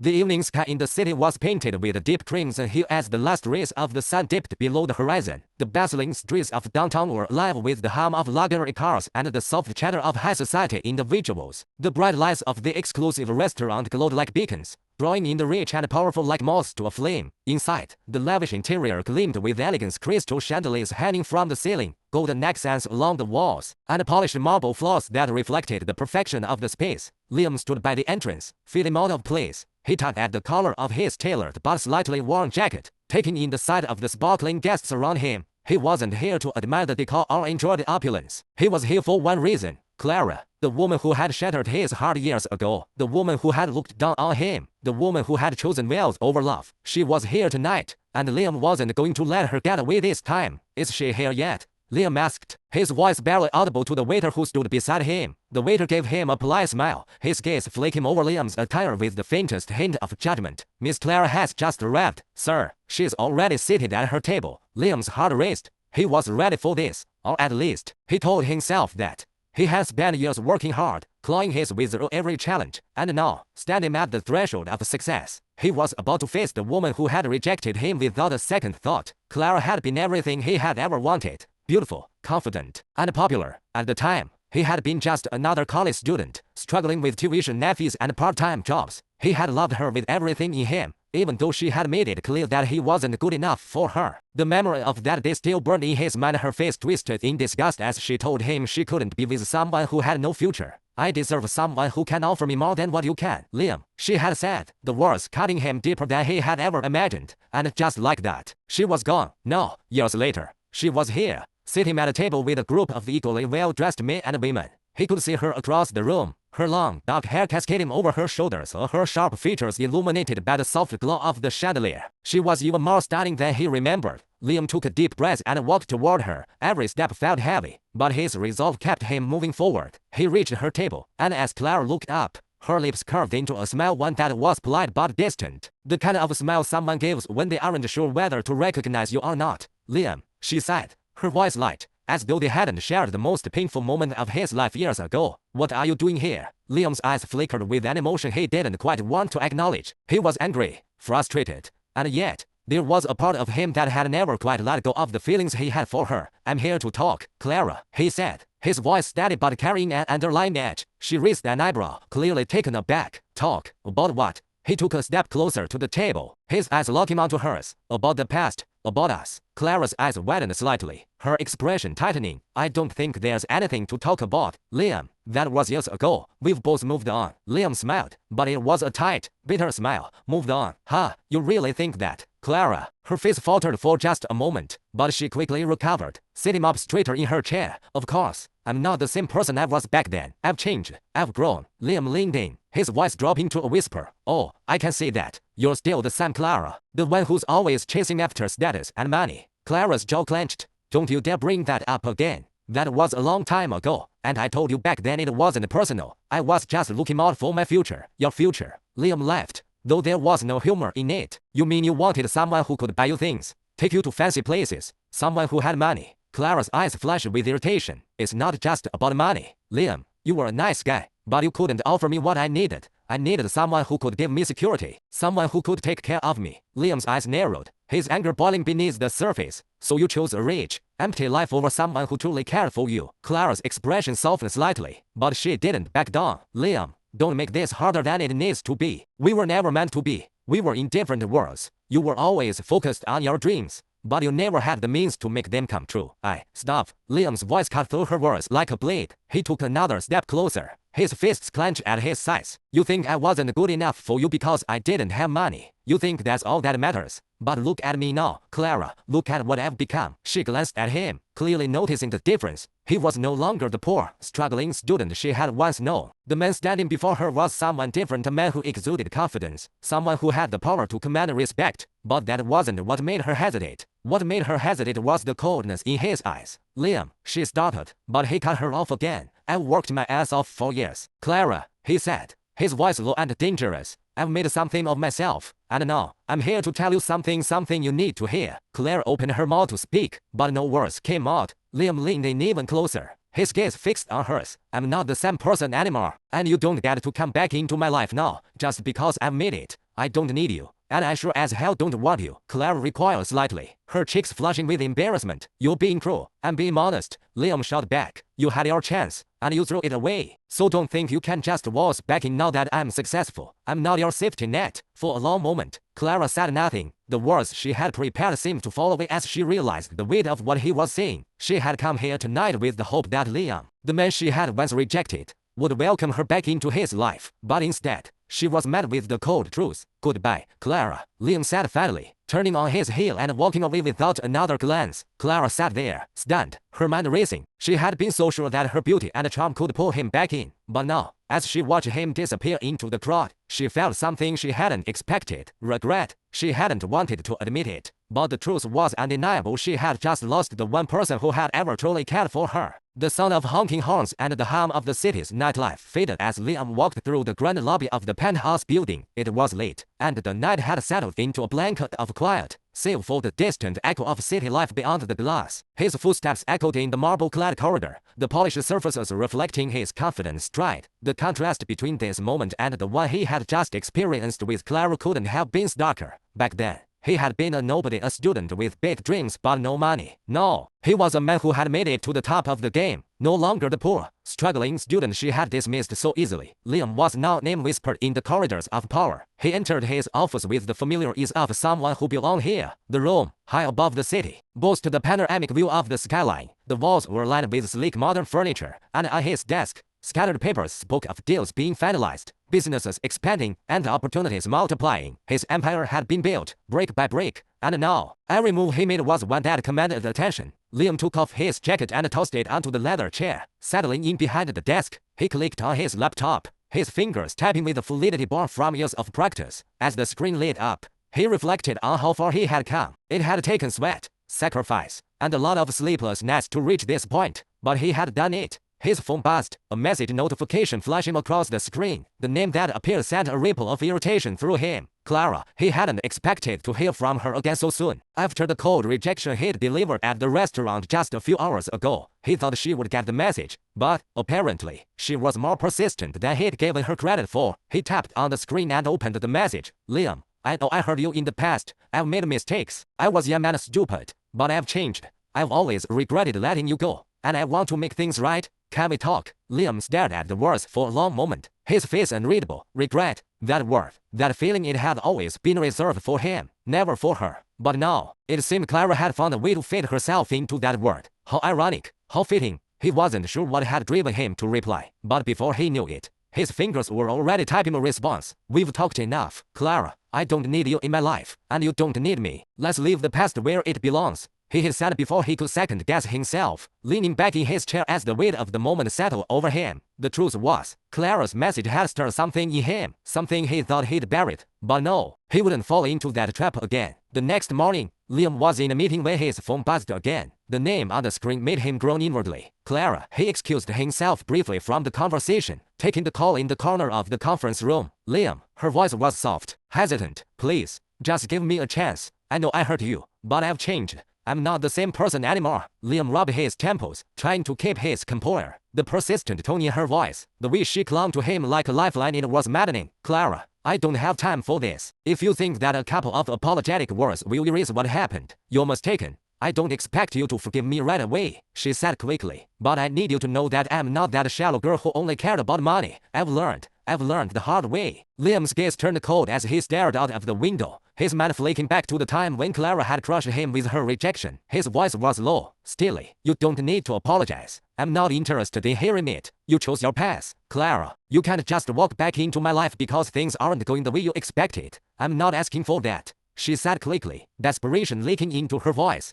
The evening sky in the city was painted with a deep crimson hue as the last rays of the sun dipped below the horizon. The bustling streets of downtown were alive with the hum of luxury cars and the soft chatter of high society individuals. The bright lights of the exclusive restaurant glowed like beacons, drawing in the rich and powerful like moths to a flame. Inside, the lavish interior gleamed with elegance, crystal chandeliers hanging from the ceiling, golden accents along the walls, and polished marble floors that reflected the perfection of the space. Liam stood by the entrance, feeling out of place. He tugged at the collar of his tailored but slightly worn jacket, taking in the sight of the sparkling guests around him. He wasn't here to admire the decor or enjoy the opulence. He was here for one reason: Clara, the woman who had shattered his heart years ago, the woman who had looked down on him, the woman who had chosen wealth over love. She was here tonight, and Liam wasn't going to let her get away this time. Is she here yet? Liam asked, his voice barely audible to the waiter who stood beside him. The waiter gave him a polite smile, his gaze flicking over Liam's attire with the faintest hint of judgment. Miss Clara has just arrived, sir. She's already seated at her table. Liam's heart raced. He was ready for this, or at least, he told himself that. He had spent years working hard, clawing his way through every challenge, and now, standing at the threshold of success, he was about to face the woman who had rejected him without a second thought. Clara had been everything he had ever wanted. Beautiful, confident, and popular. At the time, he had been just another college student, struggling with tuition fees and part-time jobs. He had loved her with everything in him, even though she had made it clear that he wasn't good enough for her. The memory of that day still burned in his mind. Her face twisted in disgust as she told him she couldn't be with someone who had no future. I deserve someone who can offer me more than what you can, Liam, she had said, the words cutting him deeper than he had ever imagined. And just like that, she was gone. No, years later, she was here, sitting at a table with a group of equally well-dressed men and women. He could see her across the room, her long, dark hair cascading over her shoulders, her sharp features illuminated by the soft glow of the chandelier. She was even more stunning than he remembered. Liam took a deep breath and walked toward her. Every step felt heavy, but his resolve kept him moving forward. He reached her table, and as Clara looked up, her lips curved into a smile, one that was polite but distant. The kind of smile someone gives when they aren't sure whether to recognize you or not. Liam, she said, her voice light, as though they hadn't shared the most painful moment of his life years ago. What are you doing here? Liam's eyes flickered with an emotion he didn't quite want to acknowledge. He was angry, frustrated, and yet, there was a part of him that had never quite let go of the feelings he had for her. I'm here to talk, Clara, he said, his voice steady but carrying an underlying edge. She raised an eyebrow, clearly taken aback. Talk? About what? He took a step closer to the table, his eyes locking onto hers. About the past, about us. Clara's eyes widened slightly, her expression tightening. I don't think there's anything to talk about, Liam. That was years ago. We've both moved on. Liam smiled, but it was a tight, bitter smile. Moved on? Huh? You really think that? Clara, her face faltered for just a moment, but she quickly recovered, sitting up straighter in her chair. Of course, I'm not the same person I was back then. I've changed. I've grown. Liam leaned in, his voice dropping to a whisper. Oh, I can see that. You're still the same Clara, the one who's always chasing after status and money. Clara's jaw clenched. Don't you dare bring that up again. That was a long time ago, and I told you back then it wasn't personal. I was just looking out for my future. Your future. Liam laughed, though there was no humor in it. You mean you wanted someone who could buy you things, take you to fancy places, someone who had money? Clara's eyes flashed with irritation. It's not just about money. Liam, you were a nice guy, but you couldn't offer me what I needed. I needed someone who could give me security, someone who could take care of me. Liam's eyes narrowed, his anger boiling beneath the surface. So you chose a rich, empty life over someone who truly cared for you. Clara's expression softened slightly, but she didn't back down. Liam, don't make this harder than it needs to be. We were never meant to be. We were in different worlds. You were always focused on your dreams, but you never had the means to make them come true. Stop. Liam's voice cut through her words like a blade. He took another step closer, his fists clenched at his sides. You think I wasn't good enough for you because I didn't have money. You think that's all that matters. But look at me now, Clara. Look at what I've become. She glanced at him, clearly noticing the difference. He was no longer the poor, struggling student she had once known. The man standing before her was someone different, a man who exuded confidence, someone who had the power to command respect. But that wasn't what made her hesitate. What made her hesitate was the coldness in his eyes. Liam, she started, but he cut her off again. I've worked my ass off for years. Clara, he said, his voice low and dangerous. I've made something of myself, and now, I'm here to tell you something you need to hear. Clara opened her mouth to speak, but no words came out. Liam leaned in even closer, his gaze fixed on hers. I'm not the same person anymore, and you don't get to come back into my life now, just because I've made it. I don't need you. And I sure as hell don't want you. Clara recoiled slightly, her cheeks flushing with embarrassment. You're being cruel. I'm being honest. Liam shot back. You had your chance, and you threw it away. So don't think you can just waltz back in now that I'm successful. I'm not your safety net. For a long moment, Clara said nothing. The words she had prepared seemed to fall away as she realized the weight of what he was saying. She had come here tonight with the hope that Liam, the man she had once rejected, would welcome her back into his life. But instead, she was met with the cold truth. Goodbye, Clara, Liam said finally, turning on his heel and walking away without another glance. Clara sat there, stunned, her mind racing. She had been so sure that her beauty and charm could pull him back in. But now, as she watched him disappear into the crowd, she felt something she hadn't expected. Regret. She hadn't wanted to admit it, but the truth was undeniable. She had just lost the one person who had ever truly cared for her. The sound of honking horns and the hum of the city's nightlife faded as Liam walked through the grand lobby of the penthouse building. It was late, and the night had settled into a blanket of quiet, save for the distant echo of city life beyond the glass. His footsteps echoed in the marble-clad corridor, the polished surfaces reflecting his confident stride. The contrast between this moment and the one he had just experienced with Clara couldn't have been starker. Back then, he had been a nobody, a student with big dreams but no money. No, he was a man who had made it to the top of the game, no longer the poor, struggling student she had dismissed so easily. Liam was now name whispered in the corridors of power. He entered his office with the familiar ease of someone who belonged here. The room, high above the city, boasted a panoramic view of the skyline. The walls were lined with sleek modern furniture, and on his desk, scattered papers spoke of deals being finalized, businesses expanding, and opportunities multiplying. His empire had been built, brick by brick, and now, every move he made was one that commanded attention. Liam took off his jacket and tossed it onto the leather chair. Settling in behind the desk, he clicked on his laptop, his fingers tapping with the fluidity born from years of practice. As the screen lit up, he reflected on how far he had come. It had taken sweat, sacrifice, and a lot of sleepless nights to reach this point, but he had done it. His phone buzzed, a message notification flashing across the screen. The name that appeared sent a ripple of irritation through him. Clara. He hadn't expected to hear from her again so soon. After the cold rejection he'd delivered at the restaurant just a few hours ago, he thought she would get the message. But, apparently, she was more persistent than he'd given her credit for. He tapped on the screen and opened the message. Liam, I know I hurt you in the past. I've made mistakes. I was young and stupid. But I've changed. I've always regretted letting you go. And I want to make things right. Can we talk? Liam stared at the words for a long moment, his face unreadable. Regret. That word, that feeling, it had always been reserved for him, never for her. But now, it seemed Clara had found a way to fit herself into that word. How ironic, how fitting. He wasn't sure what had driven him to reply, but before he knew it, his fingers were already typing a response. We've talked enough, Clara. I don't need you in my life, and you don't need me. Let's leave the past where it belongs. He had said before he could second-guess himself, leaning back in his chair as the weight of the moment settled over him. The truth was, Clara's message had stirred something in him, something he thought he'd buried. But no, he wouldn't fall into that trap again. The next morning, Liam was in a meeting when his phone buzzed again. The name on the screen made him groan inwardly. Clara. He excused himself briefly from the conversation, taking the call in the corner of the conference room. Liam. Her voice was soft, hesitant. Please, just give me a chance. I know I hurt you, but I've changed. I'm not the same person anymore. Liam rubbed his temples, trying to keep his composure. The persistent tone in her voice, the way she clung to him like a lifeline, it was maddening. Clara, I don't have time for this. If you think that a couple of apologetic words will erase what happened, you're mistaken. I don't expect you to forgive me right away, she said quickly. But I need you to know that I'm not that shallow girl who only cared about money. I've learned the hard way. Liam's gaze turned cold as he stared out of the window, his mind flicking back to the time when Clara had crushed him with her rejection. His voice was low, steely. You don't need to apologize. I'm not interested in hearing it. You chose your path, Clara. You can't just walk back into my life because things aren't going the way you expected. I'm not asking for that, she said quickly, desperation leaking into her voice.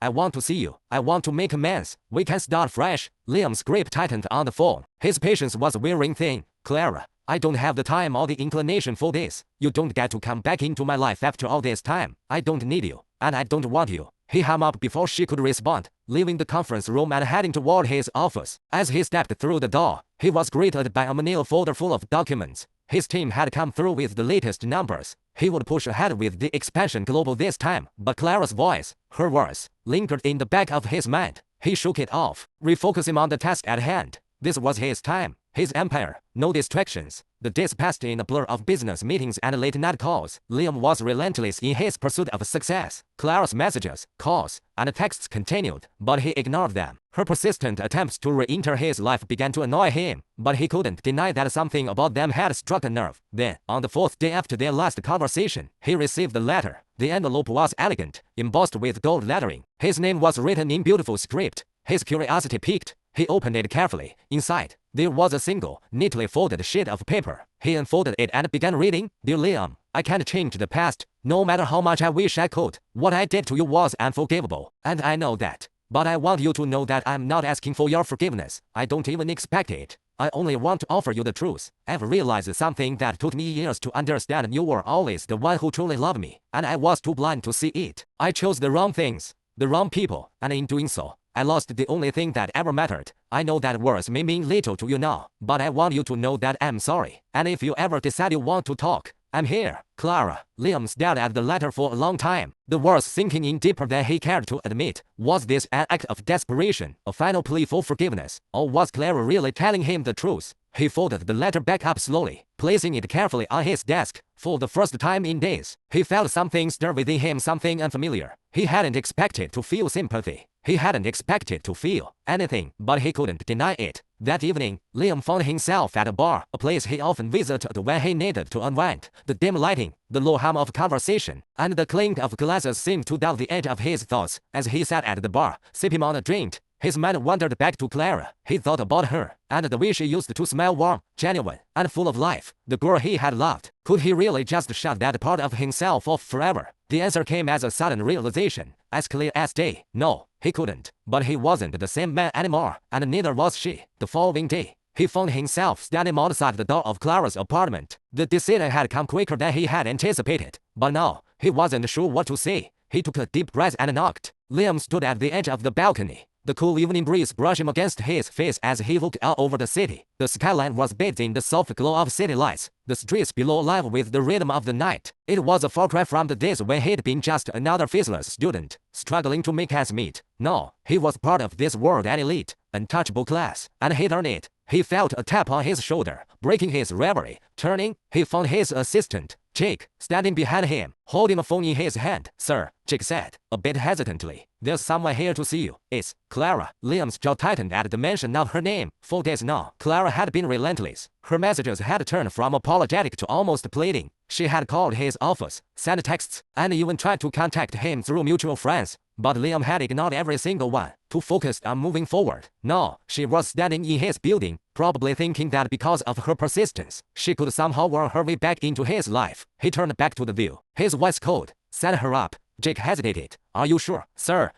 I want to see you. I want to make amends. We can start fresh. Liam's grip tightened on the phone. His patience was wearing thin. Clara, I don't have the time or the inclination for this. You don't get to come back into my life after all this time. I don't need you, and I don't want you. He hung up before she could respond, leaving the conference room and heading toward his office. As he stepped through the door, he was greeted by a manila folder full of documents. His team had come through with the latest numbers. He would push ahead with the expansion global this time, but Clara's voice, her words, lingered in the back of his mind. He shook it off, refocusing on the task at hand. This was his time, his empire, no distractions. The days passed in a blur of business meetings and late-night calls. Liam was relentless in his pursuit of success. Clara's messages, calls, and texts continued, but he ignored them. Her persistent attempts to re-enter his life began to annoy him, but he couldn't deny that something about them had struck a nerve. Then, on the 4th day after their last conversation, he received the letter. The envelope was elegant, embossed with gold lettering. His name was written in beautiful script. His curiosity piqued. He opened it carefully. Inside, there was a single, neatly folded sheet of paper. He unfolded it and began reading. Dear Liam, I can't change the past, no matter how much I wish I could. What I did to you was unforgivable, and I know that. But I want you to know that I'm not asking for your forgiveness. I don't even expect it. I only want to offer you the truth. I've realized something that took me years to understand. You were always the one who truly loved me, and I was too blind to see it. I chose the wrong things, the wrong people, and in doing so, I lost the only thing that ever mattered. I know that words may mean little to you now, but I want you to know that I'm sorry. And if you ever decide you want to talk, I'm here. Clara. Liam stared at the letter for a long time. The words sinking in deeper than he cared to admit. Was this an act of desperation, a final plea for forgiveness, or was Clara really telling him the truth? He folded the letter back up slowly, placing it carefully on his desk. For the first time in days, he felt something stir within him, something unfamiliar. He hadn't expected to feel sympathy. He hadn't expected to feel anything, but he couldn't deny it. That evening, Liam found himself at a bar, a place he often visited when he needed to unwind. The dim lighting, the low hum of conversation, and the clink of glasses seemed to dull the edge of his thoughts. As he sat at the bar, sipping on a drink, his mind wandered back to Clara. He thought about her, and the way she used to smile warm, genuine, and full of life. The girl he had loved. Could he really just shut that part of himself off forever? The answer came as a sudden realization, as clear as day. No, he couldn't. But he wasn't the same man anymore, and neither was she. The following day, he found himself standing outside the door of Clara's apartment. The decision had come quicker than he had anticipated, but now, he wasn't sure what to say. He took a deep breath and knocked. Liam stood at the edge of the balcony, the cool evening breeze brushing against his face as he looked out over the city. The skyline was bathed in the soft glow of city lights, the streets below alive with the rhythm of the night. It was a far cry from the days when he'd been just another faceless student, struggling to make ends meet. No, he was part of this world, an elite, untouchable class, and he'd earned it. He felt a tap on his shoulder, breaking his reverie. Turning, he found his assistant, Jake, standing behind him, holding a phone in his hand. Sir, Jake said, a bit hesitantly, there's someone here to see you. It's Clara. Liam's jaw tightened at the mention of her name. For days now, Clara had been relentless. Her messages had turned from apologetic to almost pleading. She had called his office, sent texts, and even tried to contact him through mutual friends. But Liam had ignored every single one, too focused on moving forward. Now, she was standing in his building, probably thinking that because of her persistence, she could somehow worm her way back into his life. He turned back to the view. His voice cold. Set her up. Jake hesitated. Are you sure? Sir,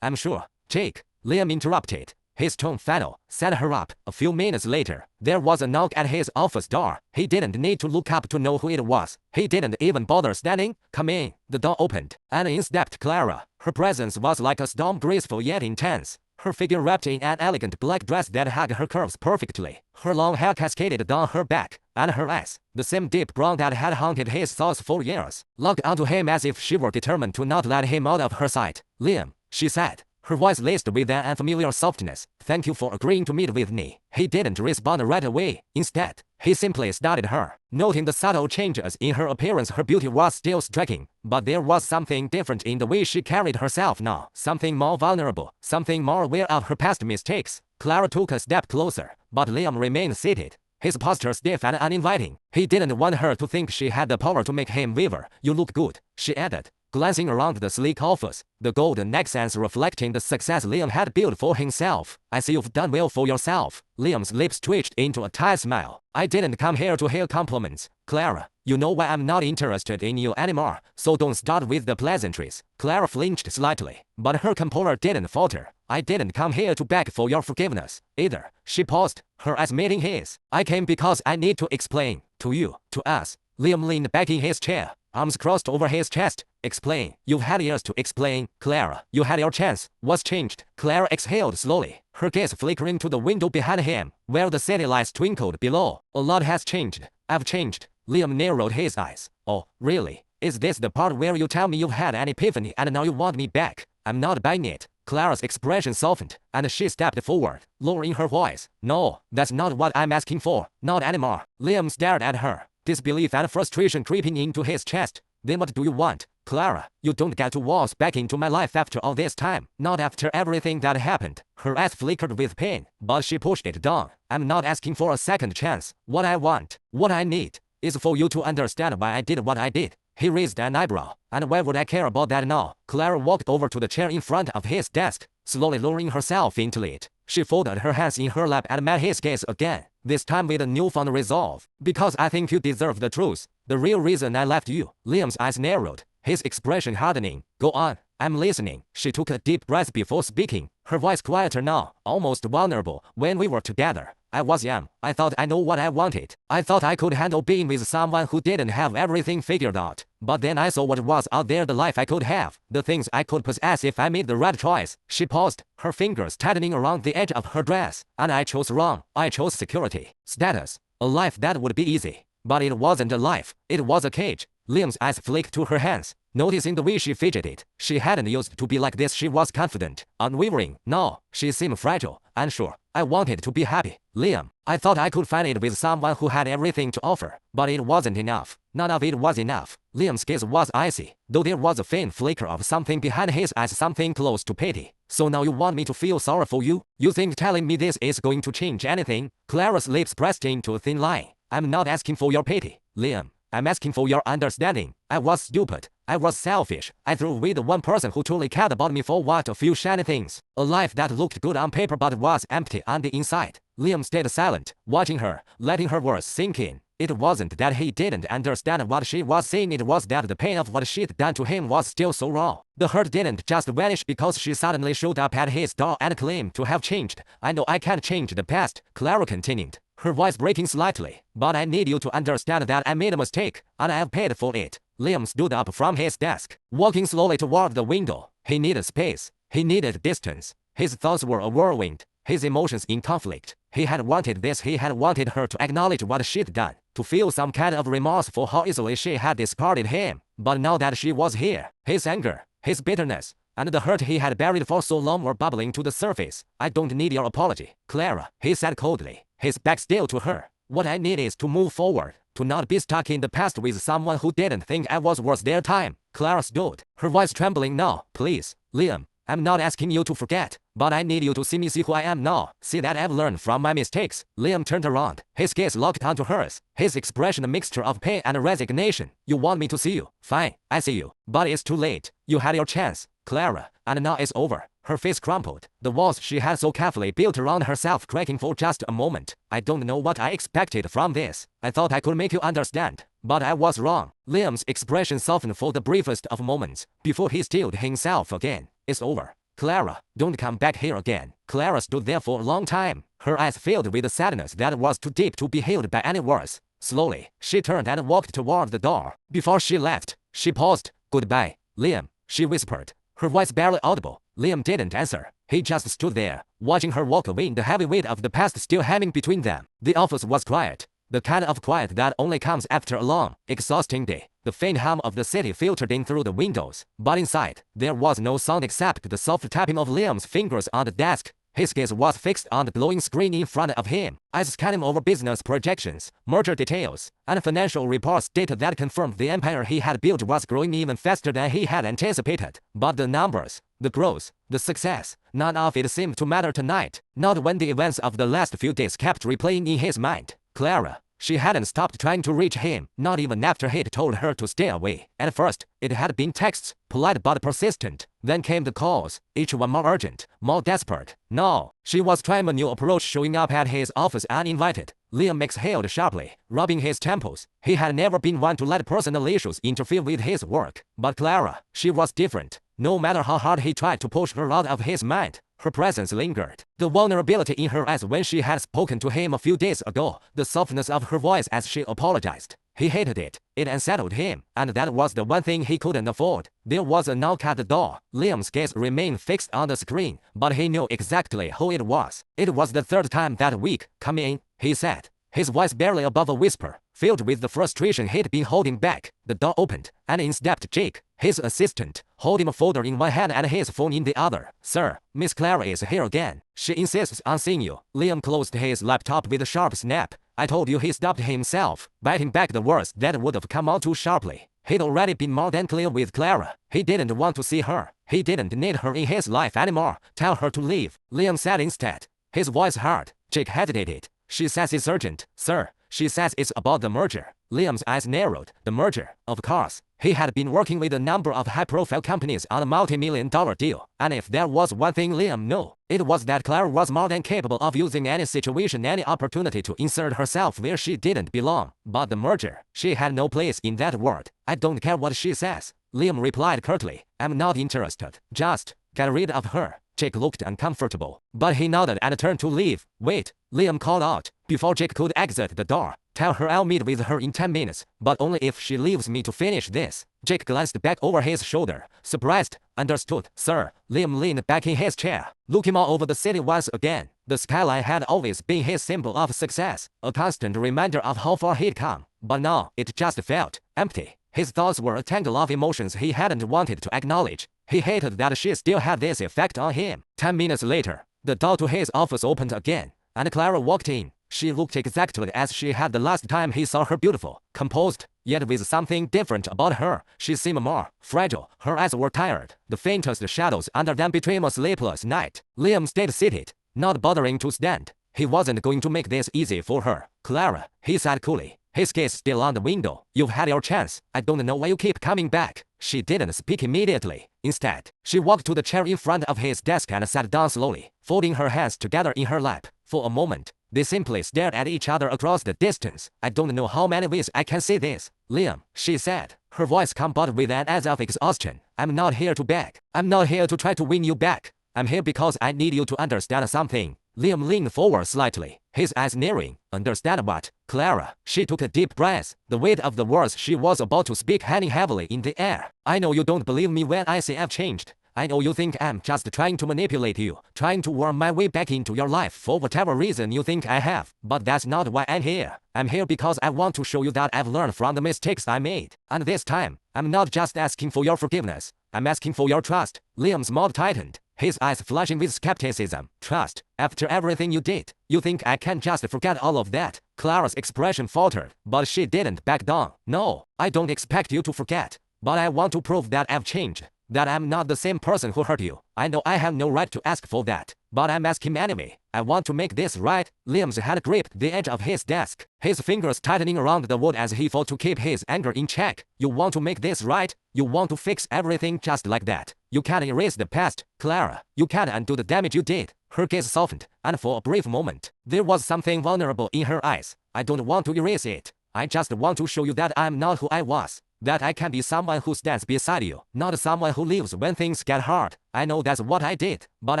I'm sure. Jake. Liam interrupted. His tone final. Set her up. A few minutes later, there was a knock at his office door. He didn't need to look up to know who it was. He didn't even bother standing. Come in. The door opened, and in stepped Clara. Her presence was like a storm, graceful yet intense. Her figure wrapped in an elegant black dress that hugged her curves perfectly. Her long hair cascaded down her back, and her eyes, the same deep brown that had haunted his thoughts for years, looked onto him as if she were determined to not let him out of her sight. Liam, she said, her voice laced with an unfamiliar softness. Thank you for agreeing to meet with me. He didn't respond right away. Instead, he simply studied her, noting the subtle changes in her appearance. Her beauty was still striking, but there was something different in the way she carried herself now. Something more vulnerable, something more aware of her past mistakes. Clara took a step closer, but Liam remained seated, his posture stiff and uninviting. He didn't want her to think she had the power to make him waver. You look good, she added, glancing around the sleek office, the golden accents reflecting the success Liam had built for himself. I see you've done well for yourself. Liam's lips twitched into a tight smile. I didn't come here to hear compliments, Clara. You know why I'm not interested in you anymore, so don't start with the pleasantries. Clara flinched slightly, but her composure didn't falter. I didn't come here to beg for your forgiveness, either. She paused, her eyes meeting his. I came because I need to explain. To you, to us. Liam leaned back in his chair, arms crossed over his chest. Explain. You've had years to explain, Clara. You had your chance. What's changed? Clara exhaled slowly, her gaze flickering to the window behind him, where the city lights twinkled below. A lot has changed. I've changed. Liam narrowed his eyes. Oh, really? Is this the part where you tell me you've had an epiphany and now you want me back? I'm not buying it. Clara's expression softened, and she stepped forward, lowering her voice. No, that's not what I'm asking for. Not anymore. Liam stared at her, disbelief and frustration creeping into his chest. Then what do you want? Clara, you don't get to waltz back into my life after all this time. Not after everything that happened. Her eyes flickered with pain, but she pushed it down. I'm not asking for a second chance. What I want, what I need, is for you to understand why I did what I did. He raised an eyebrow. And why would I care about that now? Clara walked over to the chair in front of his desk, slowly lowering herself into it. She folded her hands in her lap and met his gaze again, this time with a newfound resolve. Because I think you deserve the truth. The real reason I left you. Liam's eyes narrowed, his expression hardening. Go on. I'm listening. She took a deep breath before speaking, her voice quieter now, almost vulnerable. When we were together, I was young. I thought I knew what I wanted. I thought I could handle being with someone who didn't have everything figured out. But then I saw what was out there, the life I could have, the things I could possess if I made the right choice. She paused, her fingers tightening around the edge of her dress. And I chose wrong. I chose security, status, a life that would be easy. But it wasn't a life. It was a cage. Liam's eyes flicked to her hands, noticing the way she fidgeted. She hadn't used to be like this. She was confident, unwavering. Now, she seemed fragile, unsure. I wanted to be happy, Liam. I thought I could find it with someone who had everything to offer. But it wasn't enough. None of it was enough. Liam's gaze was icy, though there was a faint flicker of something behind his eyes, something close to pity. So now you want me to feel sorry for you? You think telling me this is going to change anything? Clara's lips pressed into a thin line. I'm not asking for your pity, Liam. I'm asking for your understanding. I was stupid. I was selfish. I threw away the one person who truly cared about me for what? A few shiny things. A life that looked good on paper but was empty on the inside. Liam stayed silent, watching her, letting her words sink in. It wasn't that he didn't understand what she was saying, it was that the pain of what she'd done to him was still so raw. The hurt didn't just vanish because she suddenly showed up at his door and claimed to have changed. I know I can't change the past, Clara continued, her voice breaking slightly. But I need you to understand that I made a mistake, and I have paid for it. Liam stood up from his desk, walking slowly toward the window. He needed space. He needed distance. His thoughts were a whirlwind, his emotions in conflict. He had wanted this. He had wanted her to acknowledge what she'd done, to feel some kind of remorse for how easily she had discarded him. But now that she was here, his anger, his bitterness, and the hurt he had buried for so long were bubbling to the surface. I don't need your apology, Clara, he said coldly, his back still to her. What I need is to move forward, to not be stuck in the past with someone who didn't think I was worth their time. Clara stood, her voice trembling now. Please, Liam, I'm not asking you to forget, but I need you to see me, see who I am now, see that I've learned from my mistakes. Liam turned around, his gaze locked onto hers, his expression a mixture of pain and resignation. You want me to see you? Fine, I see you. But it's too late. You had your chance, Clara, and now it's over. Her face crumpled, the walls she had so carefully built around herself cracking for just a moment. I don't know what I expected from this. I thought I could make you understand, but I was wrong. Liam's expression softened for the briefest of moments, before he steeled himself again. It's over. Clara, don't come back here again. Clara stood there for a long time, her eyes filled with a sadness that was too deep to be healed by any words. Slowly, she turned and walked toward the door. Before she left, she paused. Goodbye, Liam, she whispered, her voice barely audible. Liam didn't answer. He just stood there, watching her walk away, the heavy weight of the past still hanging between them. The office was quiet, the kind of quiet that only comes after a long, exhausting day. The faint hum of the city filtered in through the windows, but inside, there was no sound except the soft tapping of Liam's fingers on the desk. His gaze was fixed on the glowing screen in front of him, eyes scanning over business projections, merger details, and financial reports, data that confirmed the empire he had built was growing even faster than he had anticipated. But the numbers, the growth, the success, none of it seemed to matter tonight, not when the events of the last few days kept replaying in his mind. Clara, she hadn't stopped trying to reach him, not even after he'd told her to stay away. At first, it had been texts, polite but persistent. Then came the calls, each one more urgent, more desperate. Now, she was trying a new approach, showing up at his office uninvited. Liam exhaled sharply, rubbing his temples. He had never been one to let personal issues interfere with his work. But Clara, she was different. No matter how hard he tried to push her out of his mind, her presence lingered. The vulnerability in her eyes when she had spoken to him a few days ago, the softness of her voice as she apologized. He hated it. It unsettled him, and that was the one thing he couldn't afford. There was a knock at the door. Liam's gaze remained fixed on the screen, but he knew exactly who it was. It was the third time that week. Come in, he said, his voice barely above a whisper, filled with the frustration he'd been holding back. The door opened, and in stepped Jake, his assistant, holding a folder in one hand and his phone in the other. Sir, Miss Clara is here again. She insists on seeing you. Liam closed his laptop with a sharp snap. I told you, he stopped himself, biting back the words that would have come out too sharply. He'd already been more than clear with Clara. He didn't want to see her. He didn't need her in his life anymore. Tell her to leave, Liam said instead. His voice hard. Jake hesitated. She says it's urgent, sir. She says it's about the merger. Liam's eyes narrowed. The merger, of course. He had been working with a number of high-profile companies on a multi-million-dollar deal. And if there was one thing Liam knew, it was that Clara was more than capable of using any situation, any opportunity to insert herself where she didn't belong. But the merger, she had no place in that world. I don't care what she says, Liam replied curtly. I'm not interested. Just get rid of her. Jake looked uncomfortable, but he nodded and turned to leave. Wait, Liam called out, before Jake could exit the door. Tell her I'll meet with her in 10 minutes, but only if she leaves me to finish this. Jake glanced back over his shoulder, surprised. Understood, sir. Liam leaned back in his chair, looking all over the city once again. The skyline had always been his symbol of success, a constant reminder of how far he'd come. But now, it just felt empty. His thoughts were a tangle of emotions he hadn't wanted to acknowledge. He hated that she still had this effect on him. 10 minutes later, the door to his office opened again, and Clara walked in. She looked exactly as she had the last time he saw her, beautiful, composed, yet with something different about her. She seemed more fragile. Her eyes were tired, the faintest shadows under them between a sleepless night. Liam stayed seated, not bothering to stand. He wasn't going to make this easy for her. Clara, he said coolly, his gaze still on the window. You've had your chance. I don't know why you keep coming back. She didn't speak immediately. Instead, she walked to the chair in front of his desk and sat down slowly, folding her hands together in her lap. For a moment, they simply stared at each other across the distance. I don't know how many ways I can say this, Liam, she said, her voice combined with an edge of exhaustion. I'm not here to beg. I'm not here to try to win you back. I'm here because I need you to understand something. Liam leaned forward slightly, his eyes narrowing. Understand what, Clara? She took a deep breath, the weight of the words she was about to speak hanging heavily in the air. I know you don't believe me when I say I've changed. I know you think I'm just trying to manipulate you, trying to worm my way back into your life for whatever reason you think I have. But that's not why I'm here. I'm here because I want to show you that I've learned from the mistakes I made. And this time, I'm not just asking for your forgiveness. I'm asking for your trust. Liam's mouth tightened, his eyes flashing with skepticism. Trust? After everything you did, you think I can just forget all of that? Clara's expression faltered, but she didn't back down. No, I don't expect you to forget. But I want to prove that I've changed. That I'm not the same person who hurt you. I know I have no right to ask for that, but I'm asking anyway. I want to make this right. Liam's hand gripped the edge of his desk, his fingers tightening around the wood as he fought to keep his anger in check. You want to make this right? You want to fix everything just like that? You can't erase the past, Clara. You can't undo the damage you did. Her gaze softened, and for a brief moment, there was something vulnerable in her eyes. I don't want to erase it. I just want to show you that I'm not who I was. That I can be someone who stands beside you, not someone who leaves when things get hard. I know that's what I did, but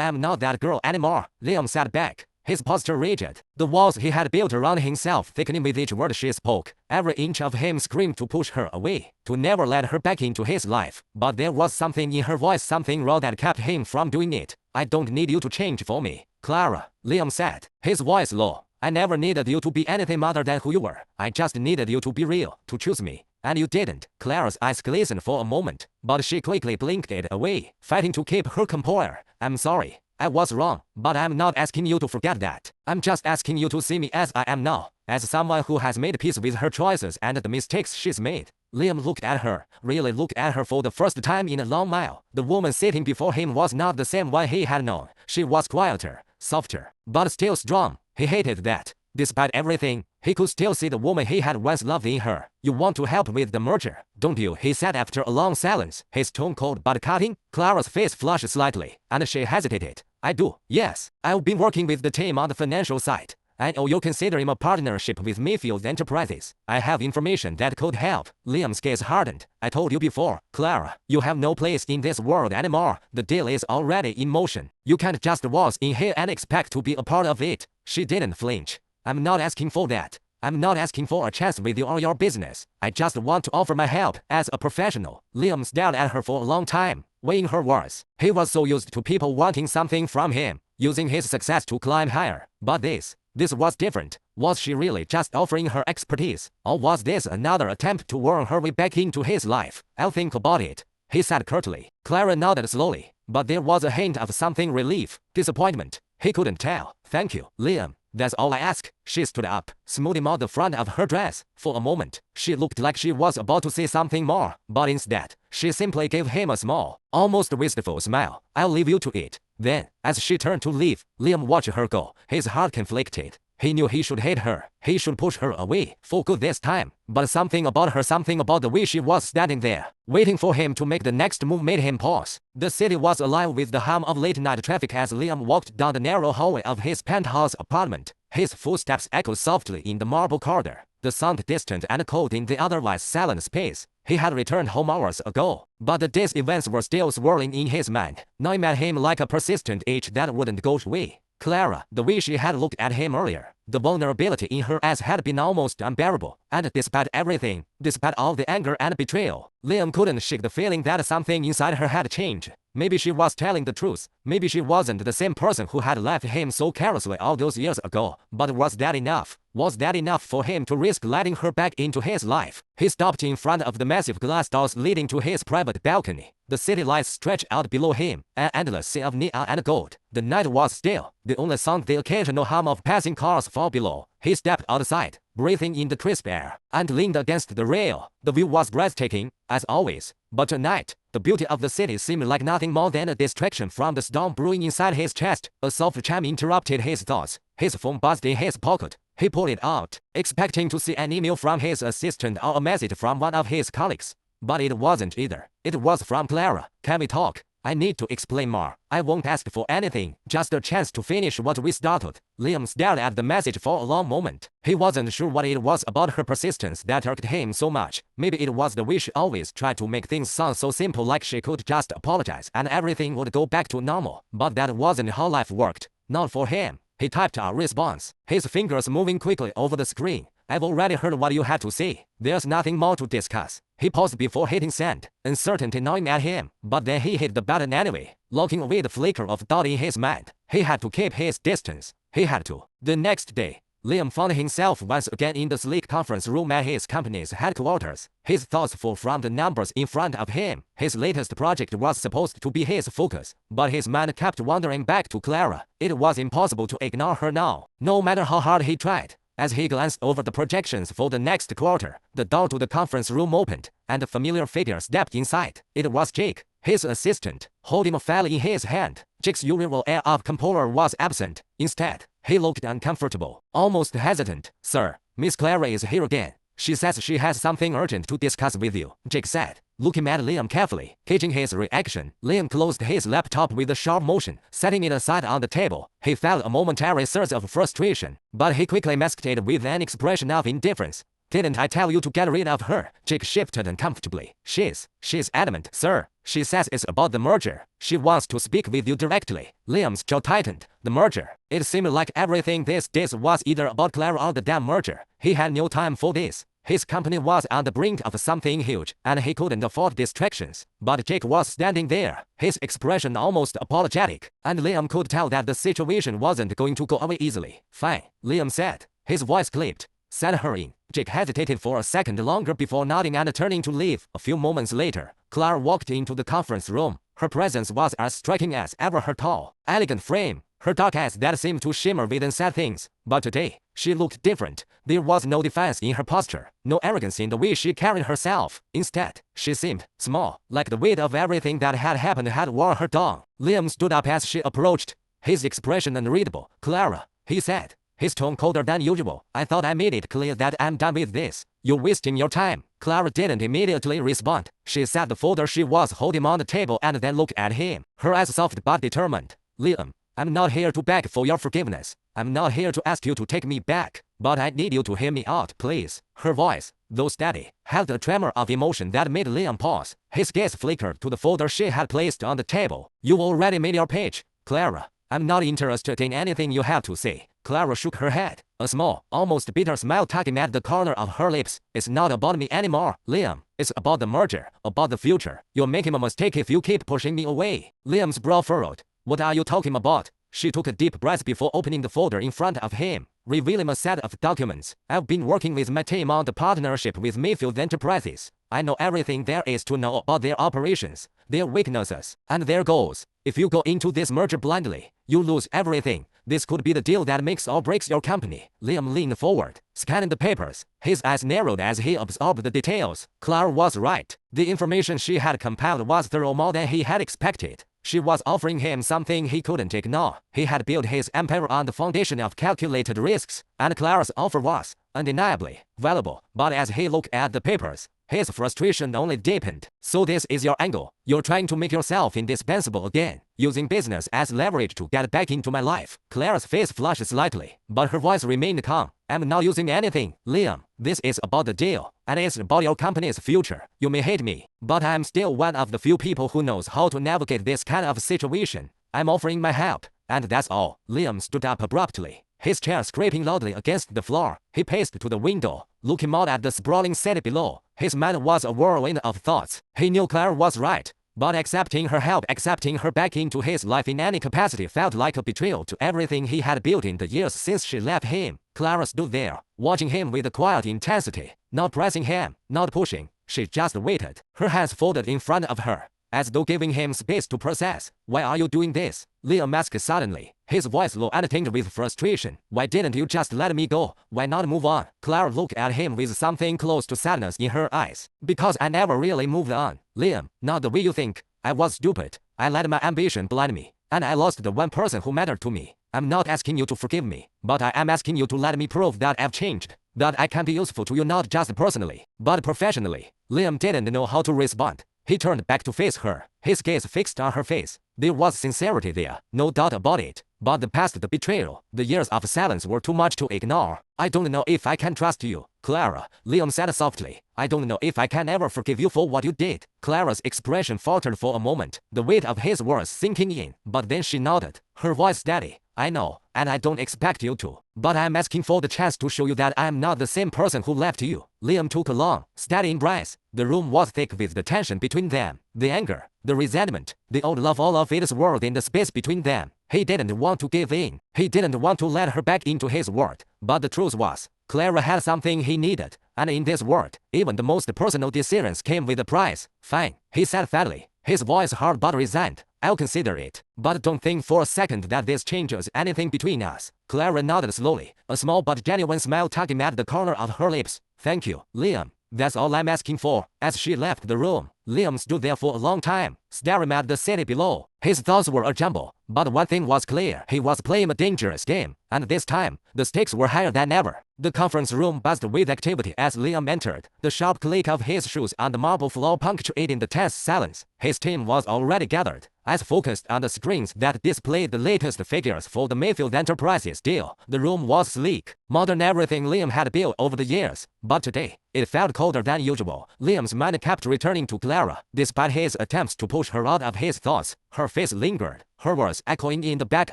I'm not that girl anymore. Liam sat back, his posture rigid, the walls he had built around himself thickening with each word she spoke. Every inch of him screamed to push her away, to never let her back into his life. But there was something in her voice, something raw that kept him from doing it. I don't need you to change for me, Clara, Liam said, his voice low. I never needed you to be anything other than who you were. I just needed you to be real, to choose me. And you didn't. Clara's eyes glistened for a moment, but she quickly blinked it away, fighting to keep her composure. I'm sorry. I was wrong, but I'm not asking you to forget that. I'm just asking you to see me as I am now, as someone who has made peace with her choices and the mistakes she's made. Liam looked at her, really looked at her for the first time in a long while. The woman sitting before him was not the same one he had known. She was quieter, softer, but still strong. He hated that. Despite everything, he could still see the woman he had once loved in her. You want to help with the merger, don't you? He said after a long silence, his tone cold but cutting. Clara's face flushed slightly, and she hesitated. I do, yes. I've been working with the team on the financial side. I know you're considering a partnership with Mayfield Enterprises. I have information that could help. Liam's gaze hardened. I told you before, Clara, you have no place in this world anymore. The deal is already in motion. You can't just waltz in here and expect to be a part of it. She didn't flinch. I'm not asking for that. I'm not asking for a chance with you or your business. I just want to offer my help as a professional. Liam stared at her for a long time, weighing her words. He was so used to people wanting something from him, using his success to climb higher. But this was different. Was she really just offering her expertise? Or was this another attempt to worm her way back into his life? I'll think about it. he said curtly. Clara nodded slowly, but there was a hint of something relief, disappointment. He couldn't tell. Thank you, Liam. That's all I ask. She stood up, smoothing out the front of her dress. For a moment, she looked like she was about to say something more, but instead, she simply gave him a small, almost wistful smile. I'll leave you to it. Then, as she turned to leave, Liam watched her go, his heart conflicted. He knew he should hate her. He should push her away for good this time. But something about her, something about the way she was standing there, waiting for him to make the next move made him pause. The city was alive with the hum of late-night traffic as Liam walked down the narrow hallway of his penthouse apartment. His footsteps echoed softly in the marble corridor, the sound distant and cold in the otherwise silent space. He had returned home hours ago, but the day's events were still swirling in his mind, gnawing at him like a persistent itch that wouldn't go away. Clara, the way she had looked at him earlier, the vulnerability in her eyes had been almost unbearable, and despite everything, despite all the anger and betrayal, Liam couldn't shake the feeling that something inside her had changed. Maybe she was telling the truth. Maybe she wasn't the same person who had left him so carelessly all those years ago. But was that enough? Was that enough for him to risk letting her back into his life? He stopped in front of the massive glass doors leading to his private balcony. The city lights stretched out below him, an endless sea of neon and gold. The night was still, the only sound the occasional hum of passing cars far below. He stepped outside, breathing in the crisp air, and leaned against the rail. The view was breathtaking, as always, but tonight, the beauty of the city seemed like nothing more than a distraction from the storm brewing inside his chest. A soft chime interrupted his thoughts. His phone buzzed in his pocket. He pulled it out, expecting to see an email from his assistant or a message from one of his colleagues. But it wasn't either. It was from Clara. Can we talk? I need to explain more. I won't ask for anything, just a chance to finish what we started. Liam stared at the message for a long moment. He wasn't sure what it was about her persistence that irked him so much. Maybe it was the way she always tried to make things sound so simple, like she could just apologize and everything would go back to normal. But that wasn't how life worked. Not for him. He typed a response, his fingers moving quickly over the screen. I've already heard what you had to say. There's nothing more to discuss. He paused before hitting send, uncertainty gnawing at him. But then he hit the button anyway, locking away the flicker of doubt in his mind. He had to keep his distance. He had to. The next day, Liam found himself once again in the sleek conference room at his company's headquarters. His thoughts full from the numbers in front of him. His latest project was supposed to be his focus, but his mind kept wandering back to Clara. It was impossible to ignore her now, no matter how hard he tried. As he glanced over the projections for the next quarter, the door to the conference room opened, and a familiar figure stepped inside. It was Jake, his assistant, holding a file in his hand. Jake's usual air of composure was absent. Instead, he looked uncomfortable, almost hesitant. Sir, Miss Clara is here again. She says she has something urgent to discuss with you, Jake said, looking at Liam carefully, gauging his reaction. Liam closed his laptop with a sharp motion, setting it aside on the table. He felt a momentary surge of frustration, but he quickly masked it with an expression of indifference. Didn't I tell you to get rid of her? Jake shifted uncomfortably. She's adamant, sir. She says it's about the merger. She wants to speak with you directly. Liam's jaw tightened. The merger. It seemed like everything these days was either about Clara or the damn merger. He had no time for this. His company was on the brink of something huge, and he couldn't afford distractions. But Jake was standing there, his expression almost apologetic, and Liam could tell that the situation wasn't going to go away easily. Fine, Liam said. His voice clipped. Send her in. Jake hesitated for a second longer before nodding and turning to leave. A few moments later, Clara walked into the conference room. Her presence was as striking as ever. Her tall, elegant frame, her dark eyes that seemed to shimmer with unsaid things. But today, she looked different. There was no defiance in her posture, no arrogance in the way she carried herself. Instead, she seemed small, like the weight of everything that had happened had worn her down. Liam stood up as she approached, his expression unreadable. Clara, he said, his tone colder than usual. I thought I made it clear that I'm done with this. You're wasting your time. Clara didn't immediately respond. She set the folder she was holding on the table and then looked at him, her eyes soft but determined. Liam, I'm not here to beg for your forgiveness. I'm not here to ask you to take me back. But I need you to hear me out, please. Her voice, though steady, held a tremor of emotion that made Liam pause. His gaze flickered to the folder she had placed on the table. You already made your pitch, Clara. I'm not interested in anything you have to say. Clara shook her head, a small, almost bitter smile tugging at the corner of her lips. It's not about me anymore, Liam. It's about the merger, about the future. You're making a mistake if you keep pushing me away. Liam's brow furrowed. What are you talking about? She took a deep breath before opening the folder in front of him. revealing a set of documents. I've been working with my team on the partnership with Mayfield Enterprises. I know everything there is to know about their operations, their weaknesses, and their goals. If you go into this merger blindly, you lose everything. This could be the deal that makes or breaks your company. Liam leaned forward, scanning the papers. His eyes narrowed as he absorbed the details. Clara was right. The information she had compiled was thorough, more than he had expected. She was offering him something he couldn't ignore. He had built his empire on the foundation of calculated risks, and Clara's offer was undeniably valuable. But as he looked at the papers, his frustration only deepened. So this is your angle. You're trying to make yourself indispensable again, using business as leverage to get back into my life. Clara's face flushed slightly, but her voice remained calm. I'm not using anything, Liam. This is about the deal, and it's about your company's future. You may hate me, but I'm still one of the few people who knows how to navigate this kind of situation. I'm offering my help, and that's all. Liam stood up abruptly, his chair scraping loudly against the floor. He paced to the window, looking out at the sprawling city below. His mind was a whirlwind of thoughts. He knew Clara was right, but accepting her help, accepting her back into his life in any capacity felt like a betrayal to everything he had built in the years since she left him. Clara stood there, watching him with a quiet intensity, not pressing him, not pushing. She just waited, her hands folded in front of her, as though giving him space to process. Why are you doing this? Liam asked suddenly, his voice low and tinged with frustration. Why didn't you just let me go? Why not move on? Clara looked at him with something close to sadness in her eyes. Because I never really moved on, Liam. Not the way you think. I was stupid. I let my ambition blind me, and I lost the one person who mattered to me. I'm not asking you to forgive me, but I am asking you to let me prove that I've changed, that I can be useful to you not just personally, but professionally. Liam didn't know how to respond. He turned back to face her, his gaze fixed on her face. There was sincerity there, no doubt about it. But the past, the betrayal, the years of silence were too much to ignore. I don't know if I can trust you, Clara, Liam said softly. I don't know if I can ever forgive you for what you did. Clara's expression faltered for a moment, the weight of his words sinking in. But then she nodded, her voice steady. I know, and I don't expect you to. But I'm asking for the chance to show you that I'm not the same person who left you. Liam took a long, steady breath. The room was thick with the tension between them, the anger, the resentment, the old love, all of it swirled in the space between them. He didn't want to give in. He didn't want to let her back into his world. But the truth was, Clara had something he needed, and in this world, even the most personal decisions came with a price. Fine, he said fatly, his voice hard but resigned. I'll consider it. But don't think for a second that this changes anything between us. Clara nodded slowly, a small but genuine smile tugging at the corner of her lips. Thank you, Liam. That's all I'm asking for. As she left the room, Liam stood there for a long time, staring at the city below. His thoughts were a jumble, but one thing was clear. He was playing a dangerous game, and this time, the stakes were higher than ever. The conference room buzzed with activity as Liam entered, the sharp click of his shoes on the marble floor punctuating the tense silence. His team was already gathered, eyes focused on the screens that displayed the latest figures for the Mayfield Enterprises deal. The room was sleek, modern, everything Liam had built over the years, but today, it felt colder than usual. Liam's mind kept returning to Clara. Despite his attempts to push her out of his thoughts, her face lingered, her words echoing in the back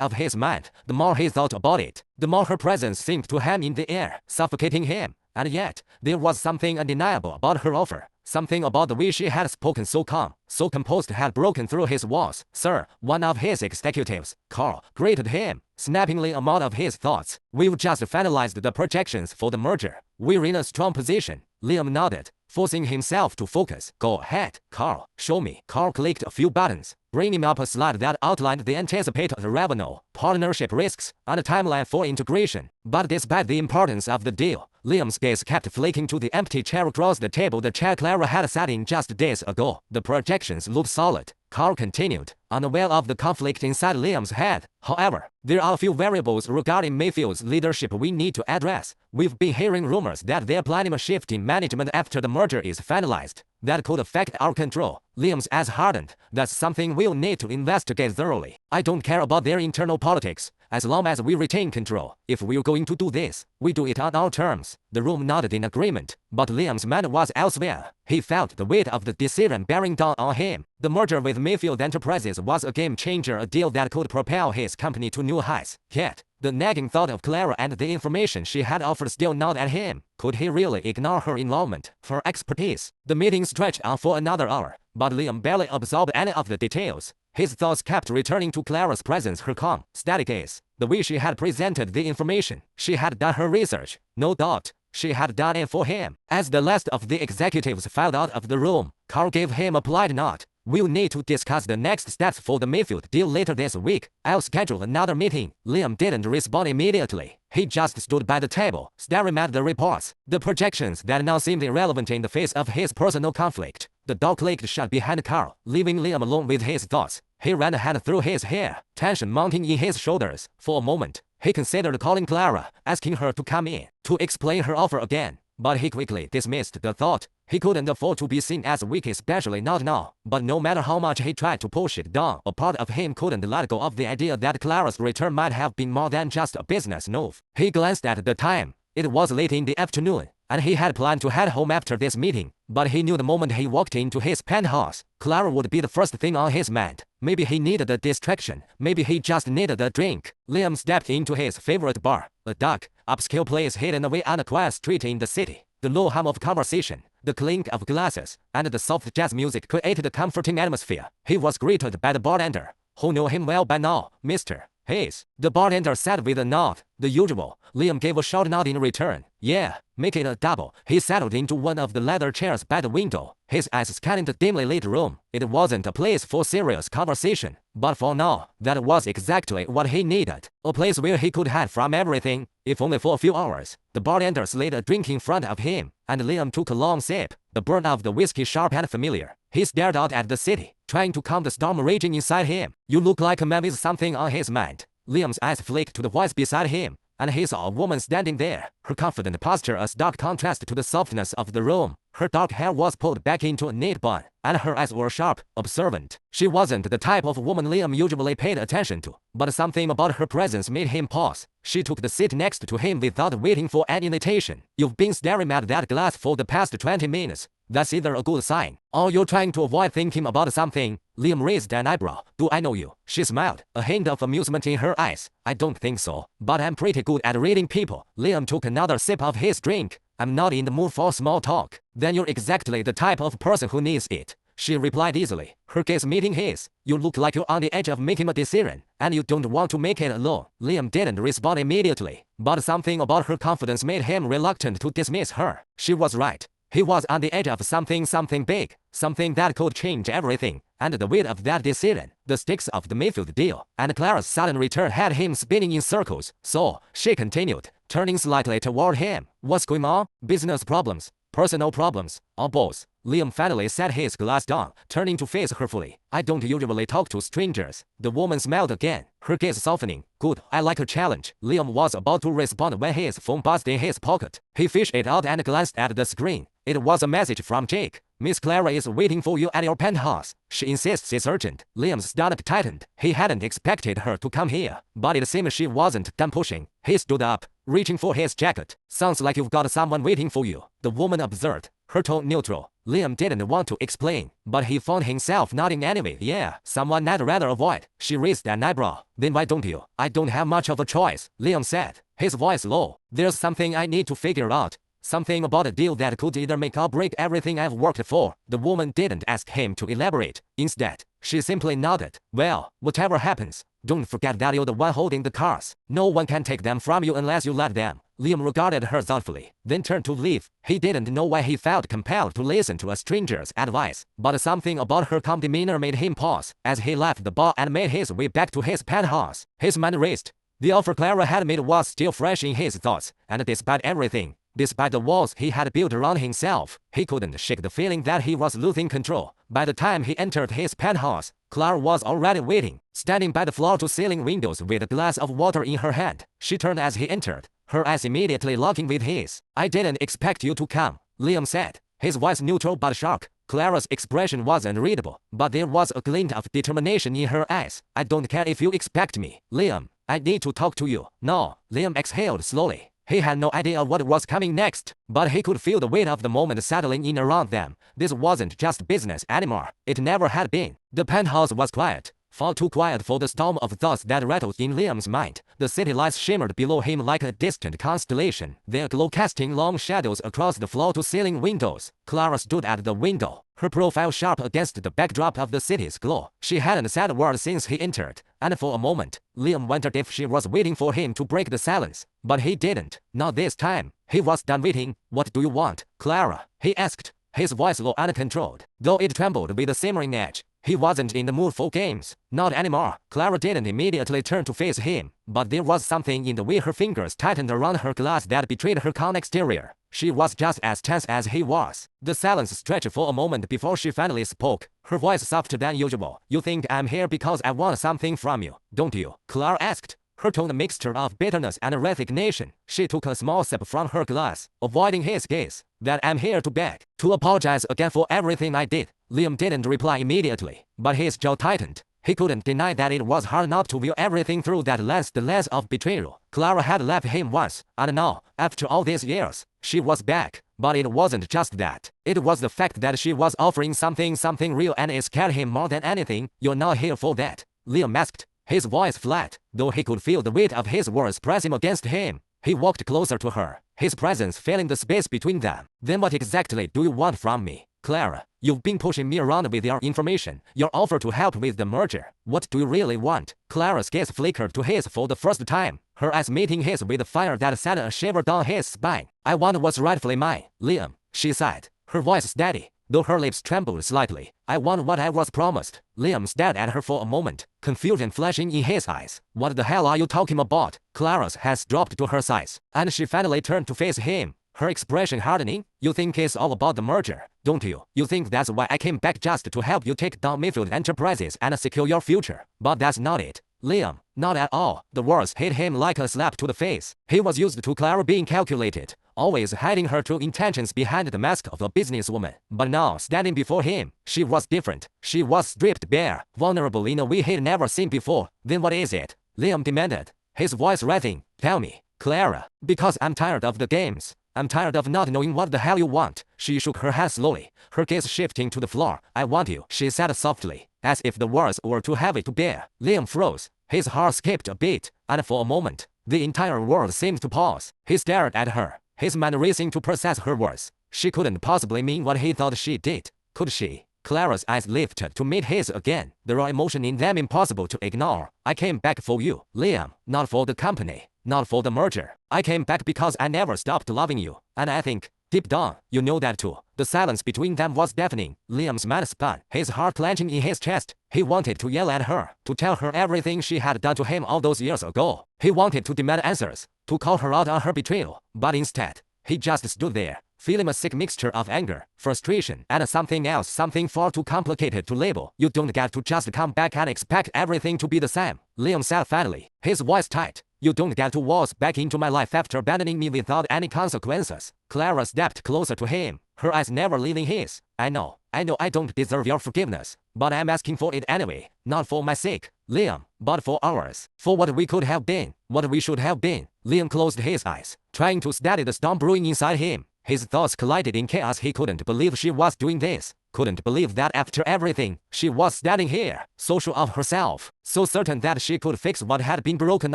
of his mind. The more he thought about it, the more her presence seemed to hang in the air, suffocating him. And yet, there was something undeniable about her offer. Something about the way she had spoken, so calm, so composed, had broken through his walls. Sir, one of his executives, Carl, greeted him, snappingly out of his thoughts. We've just finalized the projections for the merger. We're in a strong position. Liam nodded, forcing himself to focus. Go ahead, Carl, show me. Carl clicked a few buttons, bringing up a slide that outlined the anticipated revenue, partnership risks, and a timeline for integration. But despite the importance of the deal, Liam's gaze kept flicking to the empty chair across the table, the chair Clara had sat in just days ago. The projections looked solid, Carl continued, unaware of the conflict inside Liam's head. However, there are a few variables regarding Mayfield's leadership we need to address. We've been hearing rumors that they're planning a shift in management after the merger is finalized. That could affect our control. Liam's eyes hardened. That's something we'll need to investigate thoroughly. I don't care about their internal politics, as long as we retain control. If we're going to do this, we do it on our terms. The room nodded in agreement, but Liam's mind was elsewhere. He felt the weight of the decision bearing down on him. The merger with Mayfield Enterprises was a game changer, a deal that could propel his company to new heights. Yet, the nagging thought of Clara and the information she had offered still gnawed at him. Could he really ignore her involvement, her expertise? The meeting stretched on for another hour, but Liam barely absorbed any of the details. His thoughts kept returning to Clara's presence, her calm, steady gaze, The way she had presented the information, she had done her research. No doubt, she had done it for him. As the last of the executives filed out of the room, Carl gave him a polite nod. We'll need to discuss the next steps for the Mayfield deal later this week. I'll schedule another meeting. Liam didn't respond immediately. He just stood by the table, staring at the reports, the projections that now seemed irrelevant in the face of his personal conflict. The door clicked shut behind Carl, leaving Liam alone with his thoughts. He ran a hand through his hair, tension mounting in his shoulders. For a moment, he considered calling Clara, asking her to come in, to explain her offer again. But he quickly dismissed the thought. He couldn't afford to be seen as weak, especially not now. But no matter how much he tried to push it down, a part of him couldn't let go of the idea that Clara's return might have been more than just a business move. He glanced at the time. It was late in the afternoon, and he had planned to head home after this meeting. But he knew the moment he walked into his penthouse, Clara would be the first thing on his mind. Maybe he needed a distraction. Maybe he just needed a drink. Liam stepped into his favorite bar, a dark, upscale place hidden away on a quiet street in the city. The low hum of conversation, the clink of glasses, and the soft jazz music created a comforting atmosphere. He was greeted by the bartender, who knew him well by now. Mr. Hayes. The bartender said with a nod. The usual. Liam gave a short nod in return. Yeah, make it a double. He settled into one of the leather chairs by the window, his eyes scanning the dimly lit room. It wasn't a place for serious conversation, but for now, that was exactly what he needed. A place where he could hide from everything, if only for a few hours. The bartender slid a drink in front of him, and Liam took a long sip. The burn of the whiskey sharp and familiar. He stared out at the city, trying to calm the storm raging inside him. You look like a man with something on his mind. Liam's eyes flicked to the voice beside him, and he saw a woman standing there, her confident posture a stark contrast to the softness of the room. Her dark hair was pulled back into a neat bun, and her eyes were sharp, observant. She wasn't the type of woman Liam usually paid attention to, but something about her presence made him pause. She took the seat next to him without waiting for an invitation. You've been staring at that glass for the past 20 minutes. That's either a good sign, or you're trying to avoid thinking about something. Liam raised an eyebrow. Do I know you? She smiled, a hint of amusement in her eyes. I don't think so, but I'm pretty good at reading people. Liam took another sip of his drink. I'm not in the mood for small talk. Then you're exactly the type of person who needs it. She replied easily, her gaze meeting his. You look like you're on the edge of making a decision, and you don't want to make it alone. Liam didn't respond immediately, but something about her confidence made him reluctant to dismiss her. She was right. He was on the edge of something big, something that could change everything, and the weight of that decision, the stakes of the Mayfield deal, and Clara's sudden return had him spinning in circles. So, she continued, turning slightly toward him. What's going on? Business problems? Personal problems? Or both? Liam finally set his glass down, turning to face her fully. I don't usually talk to strangers. The woman smiled again, her gaze softening. Good, I like a challenge. Liam was about to respond when his phone buzzed in his pocket. He fished it out and glanced at the screen. It was a message from Jake. Miss Clara is waiting for you at your penthouse. She insists it's urgent. Liam's stomach tightened. He hadn't expected her to come here, but it seemed she wasn't done pushing. He stood up, reaching for his jacket. Sounds like you've got someone waiting for you, the woman observed, her tone neutral. Liam didn't want to explain, but he found himself nodding anyway. Yeah, someone I'd rather avoid. She raised an eyebrow. Then why don't you? I don't have much of a choice, Liam said, his voice low. There's something I need to figure out. Something about a deal that could either make or break everything I've worked for. The woman didn't ask him to elaborate. Instead, she simply nodded. Well, whatever happens, don't forget that you're the one holding the cards. No one can take them from you unless you let them. Liam regarded her thoughtfully, then turned to leave. He didn't know why he felt compelled to listen to a stranger's advice, but something about her calm demeanor made him pause. As he left the bar and made his way back to his penthouse, his mind raced. The offer Clara had made was still fresh in his thoughts, and despite everything, despite the walls he had built around himself, he couldn't shake the feeling that he was losing control. By the time he entered his penthouse, Clara was already waiting, standing by the floor-to-ceiling windows with a glass of water in her hand. She turned as he entered, her eyes immediately locking with his. I didn't expect you to come, Liam said, his voice neutral but sharp. Clara's expression was unreadable, but there was a glint of determination in her eyes. I don't care if you expect me, Liam. I need to talk to you. No, Liam exhaled slowly. He had no idea what was coming next, but he could feel the weight of the moment settling in around them. This wasn't just business anymore. It never had been. The penthouse was quiet, far too quiet for the storm of thoughts that rattled in Liam's mind. The city lights shimmered below him like a distant constellation, their glow casting long shadows across the floor-to-ceiling windows. Clara stood at the window, her profile sharp against the backdrop of the city's glow. She hadn't said a word since he entered, and for a moment, Liam wondered if she was waiting for him to break the silence. But he didn't. Not this time. He was done waiting. "What do you want, Clara?" he asked, his voice low and controlled, though it trembled with a simmering edge. He wasn't in the mood for games. Not anymore. Clara didn't immediately turn to face him, but there was something in the way her fingers tightened around her glass that betrayed her calm exterior. She was just as tense as he was. The silence stretched for a moment before she finally spoke, her voice softer than usual. "You think I'm here because I want something from you, don't you?" Clara asked, her tone a mixture of bitterness and resignation. She took a small sip from her glass, avoiding his gaze. "That I'm here to beg, to apologize again for everything I did." Liam didn't reply immediately, but his jaw tightened. He couldn't deny that it was hard not to view everything through that lens, the lens of betrayal. Clara had left him once, and now, after all these years, she was back. But it wasn't just that. It was the fact that she was offering something real, and it scared him more than anything. "You're not here for that," Liam asked, his voice flat, though he could feel the weight of his words pressing against him. He walked closer to her, his presence filling the space between them. "Then what exactly do you want from me, Clara? You've been pushing me around with your information, your offer to help with the merger. What do you really want?" Clara's gaze flickered to his for the first time, her eyes meeting his with a fire that sent a shiver down his spine. "I want what's rightfully mine, Liam," she sighed, her voice steady, though her lips trembled slightly. "I want what I was promised." Liam stared at her for a moment, confusion flashing in his eyes. "What the hell are you talking about?" Clara's hands dropped to her sides, and she finally turned to face him, her expression hardening. "You think it's all about the merger, don't you? You think that's why I came back, just to help you take down Mayfield Enterprises and secure your future? But that's not it, Liam. Not at all." The words hit him like a slap to the face. He was used to Clara being calculated, always hiding her true intentions behind the mask of a businesswoman. But now, standing before him, she was different. She was stripped bare, vulnerable in a way he'd never seen before. "Then what is it?" Liam demanded, his voice writhing. "Tell me, Clara. Because I'm tired of the games. I'm tired of not knowing what the hell you want." She shook her head slowly, her gaze shifting to the floor. "I want you," she said softly, as if the words were too heavy to bear. Liam froze. His heart skipped a beat, and for a moment, the entire world seemed to pause. He stared at her, his mind racing to process her words. She couldn't possibly mean what he thought she did, could she? Clara's eyes lifted to meet his again, the raw emotion in them impossible to ignore. "I came back for you, Liam, not for the company, not for the merger. I came back because I never stopped loving you, and I think, deep down, you know that too." The silence between them was deafening. Liam's mind spun, his heart clenching in his chest. He wanted to yell at her, to tell her everything she had done to him all those years ago. He wanted to demand answers, to call her out on her betrayal. But instead, he just stood there, feeling a sick mixture of anger, frustration, and something else, something far too complicated to label. "You don't get to just come back and expect everything to be the same," Liam said finally, his voice tight. "You don't get to waltz back into my life after abandoning me without any consequences." Clara stepped closer to him, her eyes never leaving his. I know I don't deserve your forgiveness, but I'm asking for it anyway. Not for my sake, Liam, but for ours. For what we could have been, what we should have been." Liam closed his eyes, trying to steady the storm brewing inside him. His thoughts collided in chaos. He couldn't believe she was doing this. Couldn't believe that after everything, she was standing here, so sure of herself, so certain that she could fix what had been broken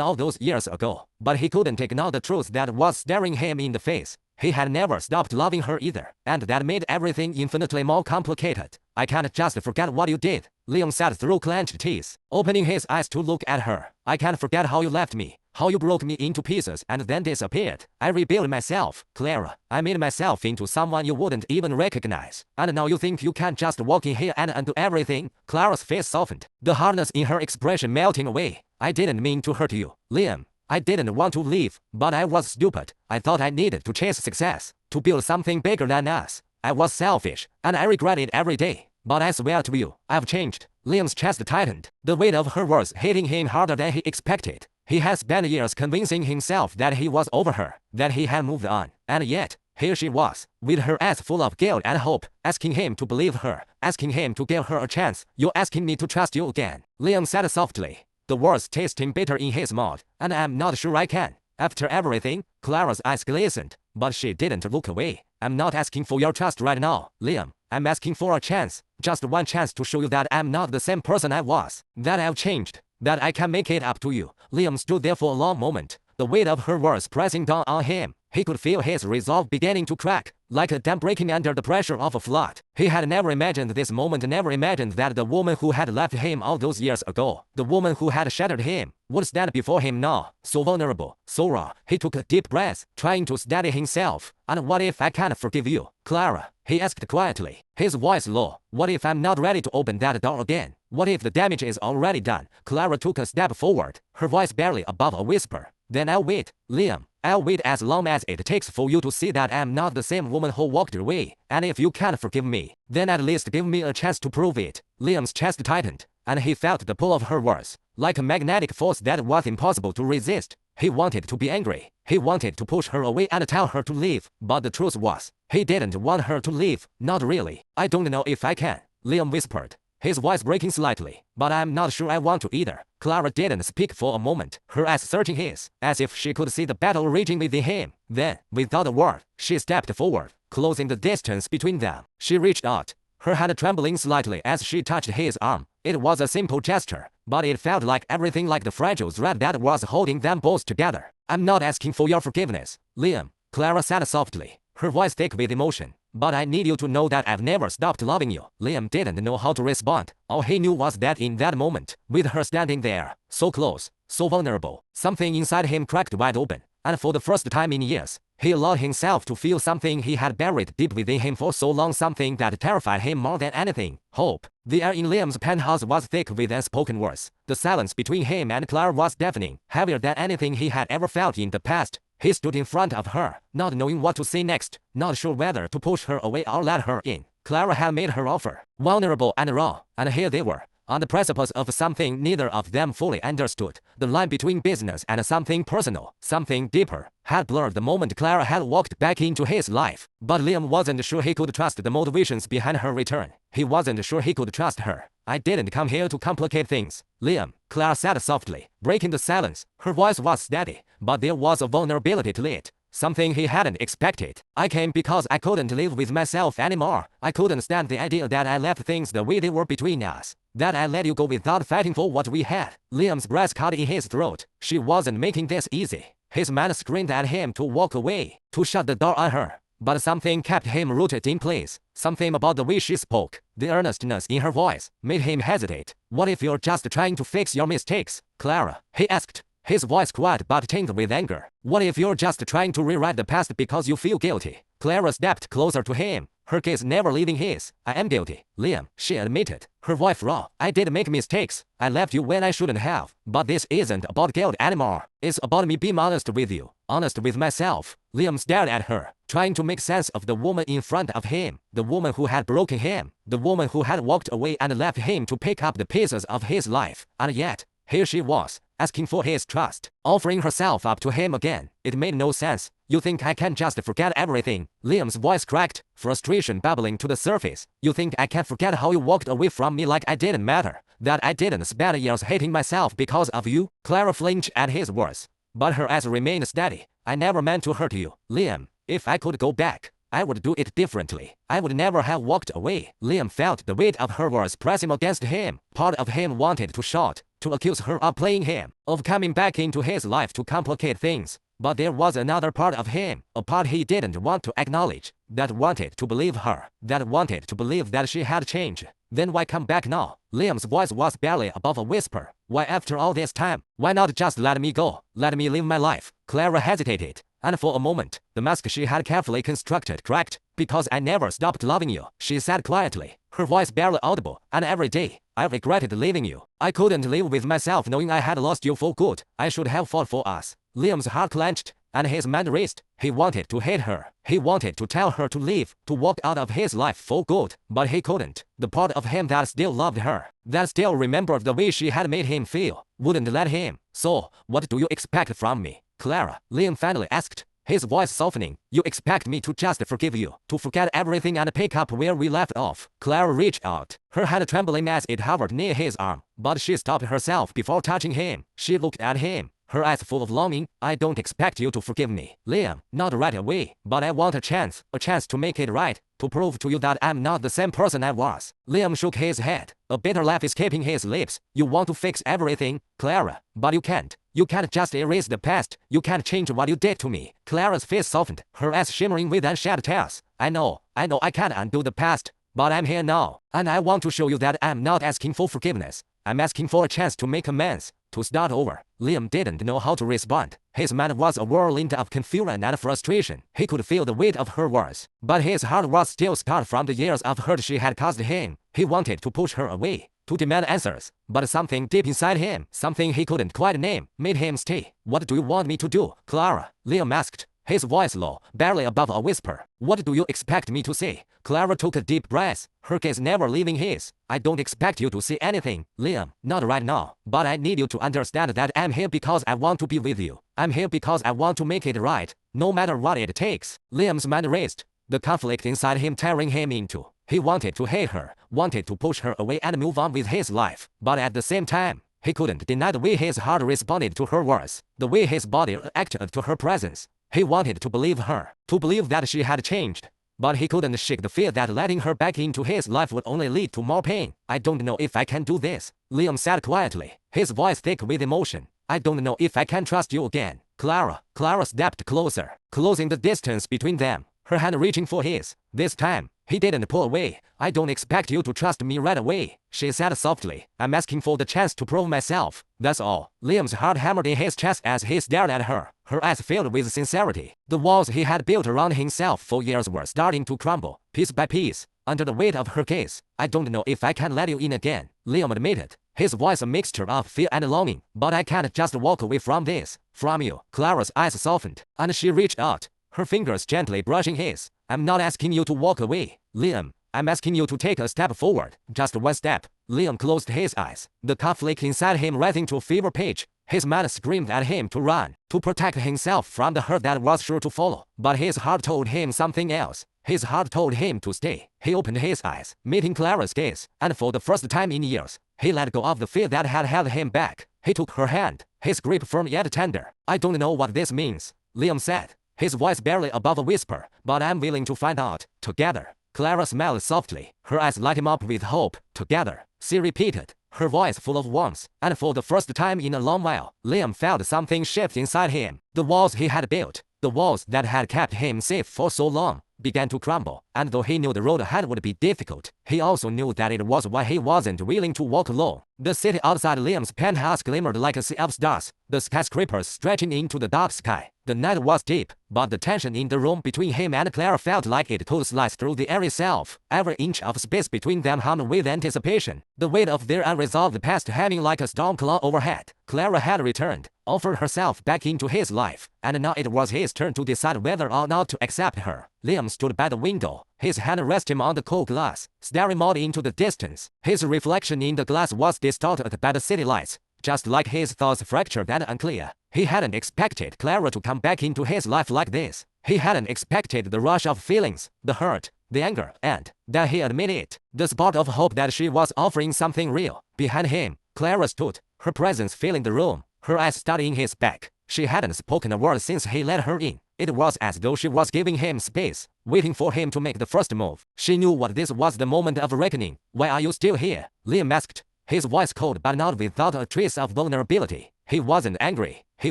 all those years ago. But he couldn't ignore the truth that was staring him in the face. He had never stopped loving her either, and that made everything infinitely more complicated. "I can't just forget what you did," Liam said through clenched teeth, opening his eyes to look at her. "I can't forget how you left me, how you broke me into pieces and then disappeared. I rebuilt myself, Clara. I made myself into someone you wouldn't even recognize. And now you think you can just walk in here and undo everything?" Clara's face softened, the hardness in her expression melting away. "I didn't mean to hurt you, Liam. I didn't want to leave, but I was stupid. I thought I needed to chase success, to build something bigger than us. I was selfish, and I regret it every day. But I swear to you, I've changed." Liam's chest tightened, the weight of her words hitting him harder than he expected. He had spent years convincing himself that he was over her, that he had moved on, and yet, here she was, with her eyes full of guilt and hope, asking him to believe her, asking him to give her a chance. "You're asking me to trust you again," Liam said softly, the words tasting bitter in his mouth. "And I'm not sure I can. After everything." Clara's eyes glistened, but she didn't look away. "I'm not asking for your trust right now, Liam. I'm asking for a chance. Just one chance to show you that I'm not the same person I was, that I've changed, that I can make it up to you. Liam stood there for a long moment, the weight of her words pressing down on him. He could feel his resolve beginning to crack, like a dam breaking under the pressure of a flood. He had never imagined this moment, never imagined that the woman who had left him all those years ago, the woman who had shattered him, would stand before him now, so vulnerable, so raw. He took a deep breath, trying to steady himself. And what if I can't forgive you, Clara? He asked quietly, his voice low. What if I'm not ready to open that door again? What if the damage is already done? Clara took a step forward, her voice barely above a whisper. Then I'll wait, Liam. I'll wait as long as it takes for you to see that I'm not the same woman who walked away. And if you can't forgive me, then at least give me a chance to prove it. Liam's chest tightened, and he felt the pull of her words, like a magnetic force that was impossible to resist. He wanted to be angry. He wanted to push her away and tell her to leave. But the truth was, he didn't want her to leave. Not really. I don't know if I can, Liam whispered, his voice breaking slightly. But I'm not sure I want to either. Clara didn't speak for a moment, her eyes searching his, as if she could see the battle raging within him. Then, without a word, she stepped forward, closing the distance between them. She reached out, her hand trembling slightly as she touched his arm. It was a simple gesture, but it felt like everything, like the fragile thread that was holding them both together. I'm not asking for your forgiveness, Liam, Clara said softly, her voice thick with emotion. But I need you to know that I've never stopped loving you. Liam didn't know how to respond. All he knew was that in that moment, with her standing there, so close, so vulnerable, something inside him cracked wide open. And for the first time in years, he allowed himself to feel something he had buried deep within him for so long, something that terrified him more than anything: hope. The air in Liam's penthouse was thick with unspoken words. The silence between him and Clara was deafening, heavier than anything he had ever felt in the past. He stood in front of her, not knowing what to say next, not sure whether to push her away or let her in. Clara had made her offer, vulnerable and raw, and here they were, on the precipice of something neither of them fully understood. The line between business and something personal, something deeper, had blurred the moment Clara had walked back into his life. But Liam wasn't sure he could trust the motivations behind her return. He wasn't sure he could trust her. I didn't come here to complicate things, Liam, Clara said softly, breaking the silence. Her voice was steady, but there was a vulnerability to it, something he hadn't expected. I came because I couldn't live with myself anymore. I couldn't stand the idea that I left things the way they were between us, that I let you go without fighting for what we had. Liam's breath caught in his throat. She wasn't making this easy. His mind screamed at him to walk away, to shut the door on her. But something kept him rooted in place. Something about the way she spoke, the earnestness in her voice, made him hesitate. What if you're just trying to fix your mistakes, Clara? He asked, his voice quiet but tinged with anger. What if you're just trying to rewrite the past because you feel guilty? Clara stepped closer to him, her gaze never leaving his. I am guilty, Liam, she admitted, her voice raw. I did make mistakes. I left you when I shouldn't have. But this isn't about guilt anymore. It's about me being honest with you, honest with myself. Liam stared at her, trying to make sense of the woman in front of him, the woman who had broken him, the woman who had walked away and left him to pick up the pieces of his life. And yet, here she was, asking for his trust, offering herself up to him again. It made no sense. You think I can just forget everything? Liam's voice cracked, frustration bubbling to the surface. You think I can forget how you walked away from me like I didn't matter? That I didn't spend years hating myself because of you? Clara flinched at his words, but her eyes remained steady. I never meant to hurt you, Liam. If I could go back, I would do it differently. I would never have walked away. Liam felt the weight of her words pressing against him. Part of him wanted to shout, to accuse her of playing him, of coming back into his life to complicate things. But there was another part of him, a part he didn't want to acknowledge, that wanted to believe her, that wanted to believe that she had changed. Then why come back now? Liam's voice was barely above a whisper. Why after all this time? Why not just let me go? Let me live my life? Clara hesitated, and for a moment, the mask she had carefully constructed cracked. Because I never stopped loving you, she said quietly, her voice barely audible. And every day, I regretted leaving you. I couldn't live with myself knowing I had lost you for good. I should have fought for us. Liam's heart clenched, and his mind raced. He wanted to hate her. He wanted to tell her to leave, to walk out of his life for good. But he couldn't. The part of him that still loved her, that still remembered the way she had made him feel, wouldn't let him. So, what do you expect from me, Clara? Liam finally asked, his voice softening. You expect me to just forgive you, to forget everything and pick up where we left off? Clara reached out, her hand trembling as it hovered near his arm. But she stopped herself before touching him. She looked at him, her eyes full of longing. I don't expect you to forgive me, Liam, not right away, but I want a chance to make it right, to prove to you that I'm not the same person I was. Liam shook his head, a bitter laugh escaping his lips. You want to fix everything, Clara, but you can't. You can't just erase the past. You can't change what you did to me. Clara's face softened, her eyes shimmering with unshed tears. I know I can't undo the past, but I'm here now, and I want to show you that I'm not asking for forgiveness. I'm asking for a chance to make amends, to start over. Liam didn't know how to respond. His mind was a whirlwind of confusion and frustration. He could feel the weight of her words, but his heart was still scarred from the years of hurt she had caused him. He wanted to push her away, to demand answers, but something deep inside him, something he couldn't quite name, made him stay. What do you want me to do, Clara? Liam asked, his voice low, barely above a whisper. What do you expect me to say? Clara took a deep breath, her gaze never leaving his. I don't expect you to say anything, Liam, not right now, but I need you to understand that I'm here because I want to be with you. I'm here because I want to make it right, no matter what it takes. Liam's mind raced, the conflict inside him tearing him in two. He wanted to hate her, wanted to push her away and move on with his life, but at the same time, he couldn't deny the way his heart responded to her words, the way his body reacted to her presence. He wanted to believe her, to believe that she had changed, but he couldn't shake the fear that letting her back into his life would only lead to more pain. I don't know if I can do this, Liam said quietly, his voice thick with emotion. I don't know if I can trust you again, Clara. Clara stepped closer, closing the distance between them, her hand reaching for his. This time, he didn't pull away. I don't expect you to trust me right away, she said softly. I'm asking for the chance to prove myself, that's all. Liam's heart hammered in his chest as he stared at her, her eyes filled with sincerity. The walls he had built around himself for years were starting to crumble, piece by piece, under the weight of her gaze. I don't know if I can let you in again, Liam admitted, his voice a mixture of fear and longing. But I can't just walk away from this, from you. Clara's eyes softened, and she reached out, her fingers gently brushing his. I'm not asking you to walk away, Liam. I'm asking you to take a step forward, just one step. Liam closed his eyes, the conflict inside him rising to a fever pitch. His mind screamed at him to run, to protect himself from the hurt that was sure to follow. But his heart told him something else. His heart told him to stay. He opened his eyes, meeting Clara's gaze, and for the first time in years, he let go of the fear that had held him back. He took her hand, his grip firm yet tender. I don't know what this means, Liam said, his voice barely above a whisper, but I'm willing to find out, together. Clara smiled softly, her eyes lighting up with hope. Together, she repeated, her voice full of warmth, and for the first time in a long while, Liam felt something shift inside him. The walls he had built, the walls that had kept him safe for so long, began to crumble, and though he knew the road ahead would be difficult, he also knew that it was why he wasn't willing to walk alone. The city outside Liam's penthouse glimmered like a sea of stars, the skyscrapers stretching into the dark sky. The night was deep, but the tension in the room between him and Clara felt like it could slice through the air itself. Every inch of space between them hummed with anticipation, the weight of their unresolved past hanging like a storm cloud overhead. Clara had returned, offered herself back into his life, and now it was his turn to decide whether or not to accept her. Liam stood by the window, his hand resting on the cold glass, staring out into the distance. His reflection in the glass was distorted by the city lights, just like his thoughts fractured and unclear. He hadn't expected Clara to come back into his life like this. He hadn't expected the rush of feelings, the hurt, the anger, and, that he admitted it, the spark of hope that she was offering something real. Behind him, Clara stood, her presence filling the room, her eyes studying his back. She hadn't spoken a word since he let her in. It was as though she was giving him space, waiting for him to make the first move. She knew what this was, the moment of reckoning. Why are you still here? Liam asked, his voice cold but not without a trace of vulnerability. He wasn't angry, he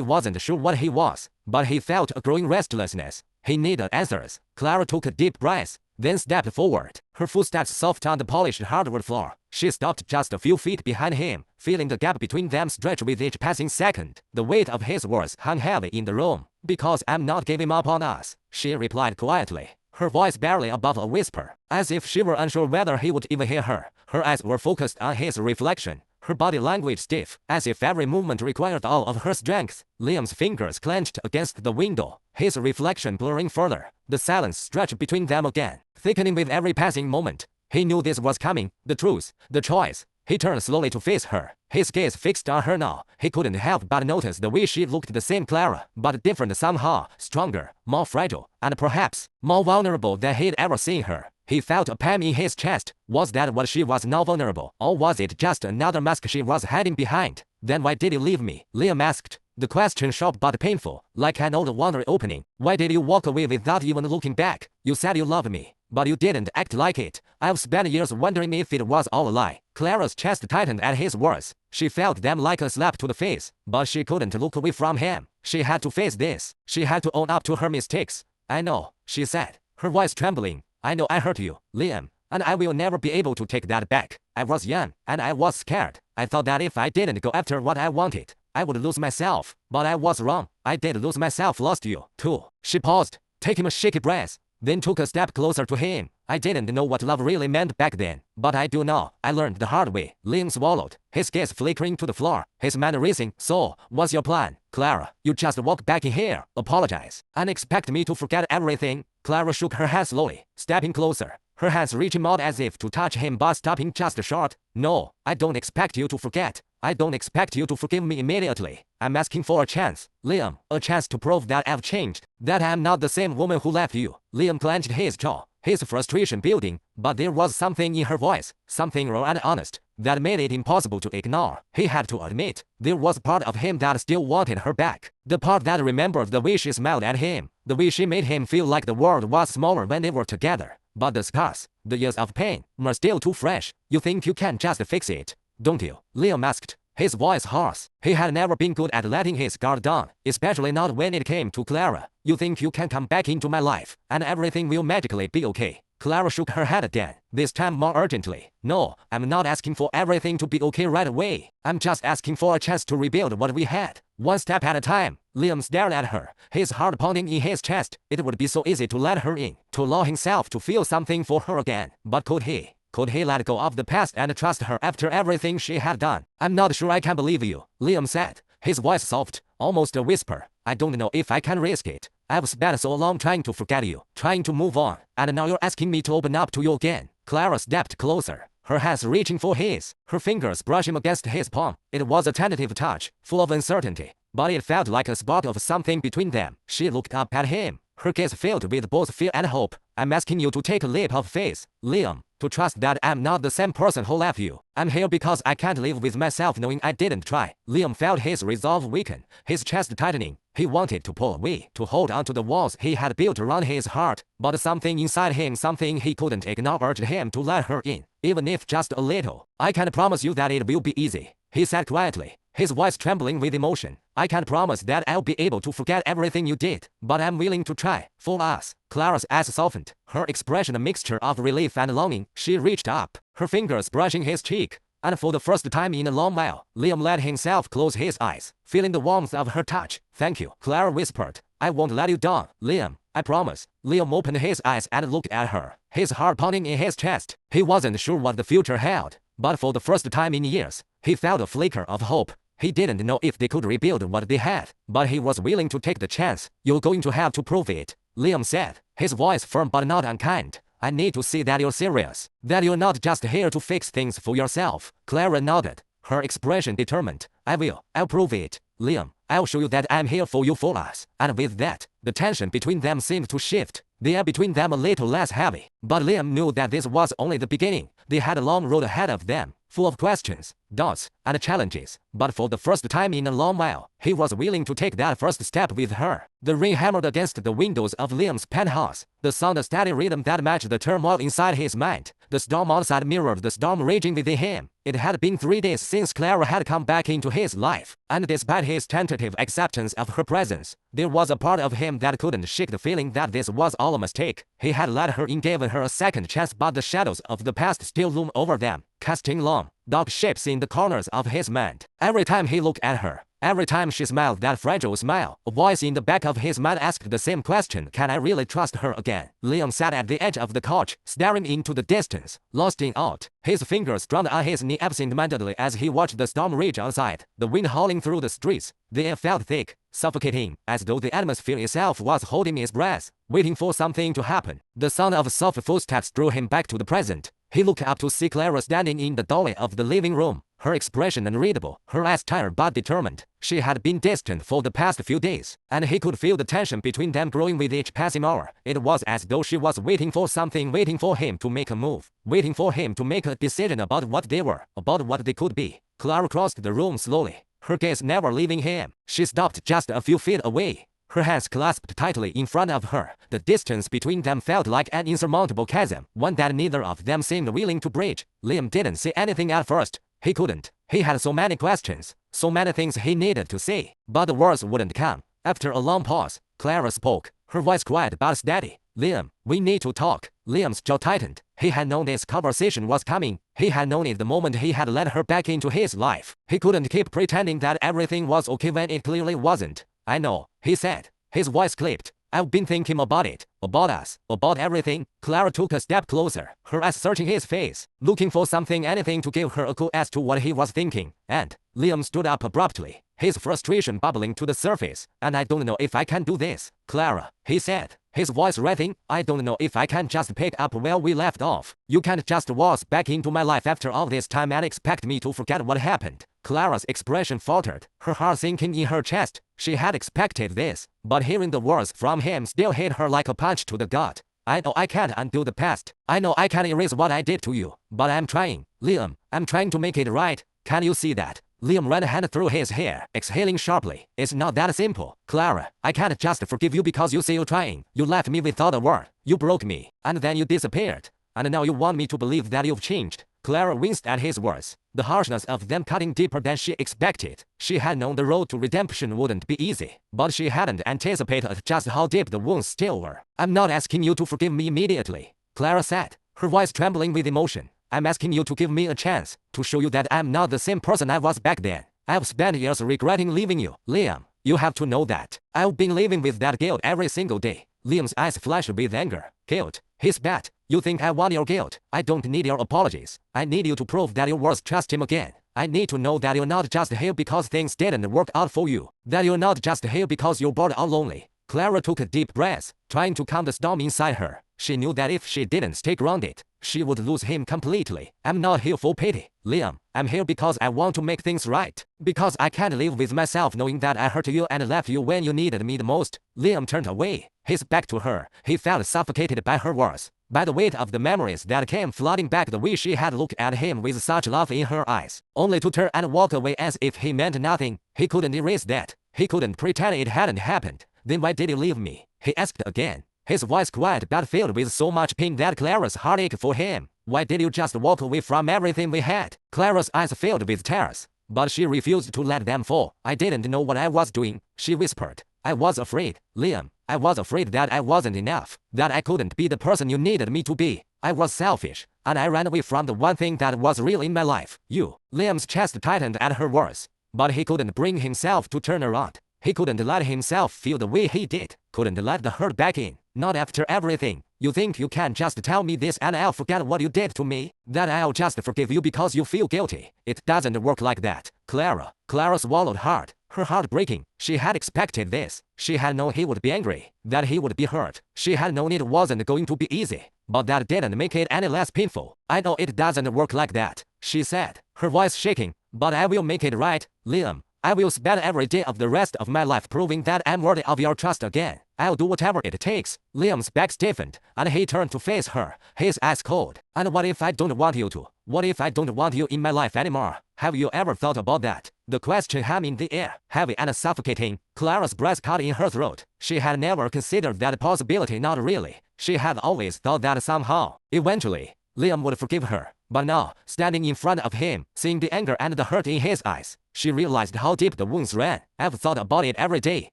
wasn't sure what he was, but he felt a growing restlessness. He needed answers. Clara took a deep breath, then stepped forward, her footsteps soft on the polished hardwood floor. She stopped just a few feet behind him, feeling the gap between them stretch with each passing second. The weight of his words hung heavy in the room. Because I'm not giving up on us, she replied quietly, her voice barely above a whisper, as if she were unsure whether he would even hear her. Her eyes were focused on his reflection, her body language stiff, as if every movement required all of her strength. Liam's fingers clenched against the window, his reflection blurring further. The silence stretched between them again, thickening with every passing moment. He knew this was coming, the truth, the choice. He turned slowly to face her, his gaze fixed on her now. He couldn't help but notice the way she looked, the same Clara, but different somehow, stronger, more fragile, and perhaps more vulnerable than he'd ever seen her. He felt a pain in his chest. Was that what she was now, vulnerable? Or was it just another mask she was hiding behind? Then why did you leave me? Liam asked, The question sharp but painful, like an old wound opening. Why did you walk away without even looking back? You said you loved me, but you didn't act like it. I've spent years wondering if it was all a lie. Clara's chest tightened at his words. She felt them like a slap to the face, but she couldn't look away from him. She had to face this. She had to own up to her mistakes. I know, she said, her voice trembling. I know I hurt you, Liam, and I will never be able to take that back. I was young, and I was scared. I thought that if I didn't go after what I wanted, I would lose myself. But I was wrong. I did lose myself, lost you, too. She paused, taking a shaky breath, then took a step closer to him. I didn't know what love really meant back then, but I do now. I learned the hard way. Liam swallowed, his gaze flickering to the floor, his mind racing. So, what's your plan? Clara, you just walk back in here, apologize, and expect me to forget everything? Clara shook her head slowly, stepping closer, her hands reaching out as if to touch him but stopping just short. No, I don't expect you to forget. I don't expect you to forgive me immediately. I'm asking for a chance, Liam, a chance to prove that I've changed, that I'm not the same woman who left you. Liam clenched his jaw, his frustration building, but there was something in her voice, something raw and honest, that made it impossible to ignore. He had to admit, there was a part of him that still wanted her back. The part that remembered the way she smiled at him, the way she made him feel like the world was smaller when they were together. But the scars, the years of pain, were still too fresh. You think you can just fix it, don't you? Liam asked, his voice hoarse. He had never been good at letting his guard down, especially not when it came to Clara. You think you can come back into my life, and everything will magically be okay? Clara shook her head again, this time more urgently. No, I'm not asking for everything to be okay right away. I'm just asking for a chance to rebuild what we had, one step at a time. Liam stared at her, his heart pounding in his chest. It would be so easy to let her in, to allow himself to feel something for her again. But could he? Could he let go of the past and trust her after everything she had done? I'm not sure I can believe you, Liam said, his voice soft, almost a whisper. I don't know if I can risk it. I've spent so long trying to forget you, trying to move on, and now you're asking me to open up to you again. Clara stepped closer, her hands reaching for his, her fingers brushing against his palm. It was a tentative touch, full of uncertainty, but it felt like a spark of something between them. She looked up at him, her gaze filled with both fear and hope. I'm asking you to take a leap of faith, Liam, to trust that I'm not the same person who left you. I'm here because I can't live with myself knowing I didn't try. Liam felt his resolve weaken, his chest tightening. He wanted to pull away, to hold onto the walls he had built around his heart, but something inside him, something he couldn't ignore, urged him to let her in, even if just a little. I can't promise you that it will be easy, he said quietly, his voice trembling with emotion. I can't promise that I'll be able to forget everything you did, but I'm willing to try, for us. Clara's eyes softened, her expression a mixture of relief and longing. She reached up, her fingers brushing his cheek, and for the first time in a long while, Liam let himself close his eyes, feeling the warmth of her touch. Thank you, Clara whispered. I won't let you down, Liam, I promise. Liam opened his eyes and looked at her, his heart pounding in his chest. He wasn't sure what the future held, but for the first time in years, he felt a flicker of hope. He didn't know if they could rebuild what they had, but he was willing to take the chance. You're going to have to prove it, Liam said, his voice firm but not unkind. I need to see that you're serious, that you're not just here to fix things for yourself. Clara nodded, her expression determined. I'll prove it, Liam. I'll show you that I'm here for you, for us. And with that, the tension between them seemed to shift, the air between them a little less heavy. But Liam knew that this was only the beginning. They had a long road ahead of them, full of questions, doubts, and challenges. But for the first time in a long while, he was willing to take that first step with her. The rain hammered against the windows of Liam's penthouse, the sound a steady rhythm that matched the turmoil inside his mind. The storm outside mirrored the storm raging within him. It had been 3 days since Clara had come back into his life, and despite his tentative acceptance of her presence, there was a part of him that couldn't shake the feeling that this was all a mistake. He had let her in, given her a second chance, but the shadows of the past still loom over them, casting long, dark shapes in the corners of his mind. Every time he looked at her, every time she smiled that fragile smile, a voice in the back of his mind asked the same question. Can I really trust her again? Liam sat at the edge of the couch, staring into the distance, lost in thought. His fingers drummed on his knee absent-mindedly as he watched the storm rage outside, the wind howling through the streets. The air felt thick, suffocating, as though the atmosphere itself was holding its breath, waiting for something to happen. The sound of soft footsteps drew him back to the present. He looked up to see Clara standing in the doorway of the living room, her expression unreadable, her eyes tired but determined. She had been distant for the past few days, and he could feel the tension between them growing with each passing hour. It was as though she was waiting for something, waiting for him to make a move, waiting for him to make a decision about what they were, about what they could be. Clara crossed the room slowly, her gaze never leaving him. She stopped just a few feet away, her hands clasped tightly in front of her. The distance between them felt like an insurmountable chasm, one that neither of them seemed willing to bridge. Liam didn't say anything at first. He couldn't. He had so many questions, so many things he needed to say, but the words wouldn't come. After a long pause, Clara spoke, her voice quiet but steady. Liam, we need to talk. Liam's jaw tightened. He had known this conversation was coming. He had known it the moment he had let her back into his life. He couldn't keep pretending that everything was okay when it clearly wasn't. I know, he said. His voice clipped. I've been thinking about it, about us, about everything. Clara took a step closer, her eyes searching his face, looking for something, anything to give her a clue as to what he was thinking. And Liam stood up abruptly, his frustration bubbling to the surface. And I don't know if I can do this, Clara, he said, his voice writhing. I don't know if I can just pick up where we left off. You can't just waltz back into my life after all this time and expect me to forget what happened. Clara's expression faltered, her heart sinking in her chest. She had expected this, but hearing the words from him still hit her like a punch to the gut. I know I can't undo the past. I know I can't erase what I did to you, but I'm trying. Liam, I'm trying to make it right. Can you see that? Liam ran a hand through his hair, exhaling sharply. It's not that simple, Clara. I can't just forgive you because you say you're trying. You left me without a word. You broke me, and then you disappeared. And now you want me to believe that you've changed. Clara winced at his words, the harshness of them cutting deeper than she expected. She had known the road to redemption wouldn't be easy, but she hadn't anticipated just how deep the wounds still were. I'm not asking you to forgive me immediately, Clara said, her voice trembling with emotion. I'm asking you to give me a chance, to show you that I'm not the same person I was back then. I've spent years regretting leaving you, Liam. You have to know that. I've been living with that guilt every single day. Liam's eyes flashed with anger. Guilt? He spat. You think I want your guilt? I don't need your apologies. I need you to prove that your words trust him again. I need to know that you're not just here because things didn't work out for you. That you're not just here because you're bored or lonely. Clara took a deep breath, trying to calm the storm inside her. She knew that if she didn't stay grounded, she would lose him completely. I'm not here for pity, Liam. I'm here because I want to make things right. Because I can't live with myself knowing that I hurt you and left you when you needed me the most. Liam turned away, his back to her. He felt suffocated by her words, by the weight of the memories that came flooding back the way she had looked at him with such love in her eyes, only to turn and walk away as if he meant nothing. He couldn't erase that. He couldn't pretend it hadn't happened. Then why did you leave me? He asked again, his voice quiet but filled with so much pain that Clara's heart ached for him. Why did you just walk away from everything we had? Clara's eyes filled with tears, but she refused to let them fall. I didn't know what I was doing, she whispered. I was afraid, Liam. I was afraid that I wasn't enough, that I couldn't be the person you needed me to be. I was selfish, and I ran away from the one thing that was real in my life, you. Liam's chest tightened at her words, but he couldn't bring himself to turn around. He couldn't let himself feel the way he did, couldn't let the hurt back in. Not after everything. You think you can just tell me this and I'll forget what you did to me? That I'll just forgive you because you feel guilty? It doesn't work like that, Clara. Clara swallowed hard, her heart breaking. She had expected this. She had known he would be angry, that he would be hurt. She had known it wasn't going to be easy, but that didn't make it any less painful. I know it doesn't work like that, she said, her voice shaking, but I will make it right, Liam. I will spend every day of the rest of my life proving that I'm worthy of your trust again. I'll do whatever it takes. Liam's back stiffened, and he turned to face her, his eyes cold. And what if I don't want you to? What if I don't want you in my life anymore? Have you ever thought about that? The question hung in the air, heavy and suffocating. Clara's breath caught in her throat. She had never considered that possibility, not really. She had always thought that somehow, eventually, Liam would forgive her. But now, standing in front of him, seeing the anger and the hurt in his eyes, she realized how deep the wounds ran. I've thought about it every day,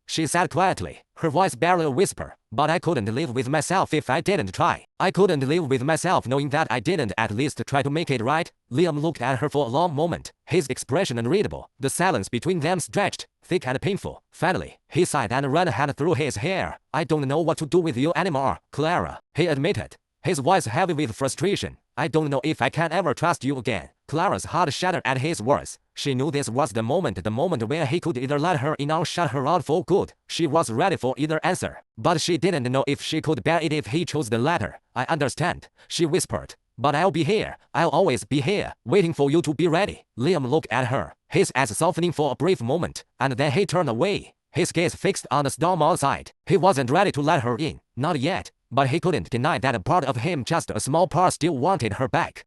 she said quietly, her voice barely a whisper. But I couldn't live with myself if I didn't try. I couldn't live with myself knowing that I didn't at least try to make it right. Liam looked at her for a long moment, his expression unreadable. The silence between them stretched, thick and painful. Finally, he sighed and ran a hand through his hair. I don't know what to do with you anymore, Clara, he admitted, his voice heavy with frustration. I don't know if I can ever trust you again. Clara's heart shattered at his words. She knew this was the moment where he could either let her in or shut her out for good. She was ready for either answer, but she didn't know if she could bear it if he chose the latter. I understand, she whispered, but I'll be here. I'll always be here, waiting for you to be ready. Liam looked at her, his eyes softening for a brief moment, and then he turned away, his gaze fixed on the storm outside. He wasn't ready to let her in, not yet. But he couldn't deny that a part of him, just a small part, still wanted her back.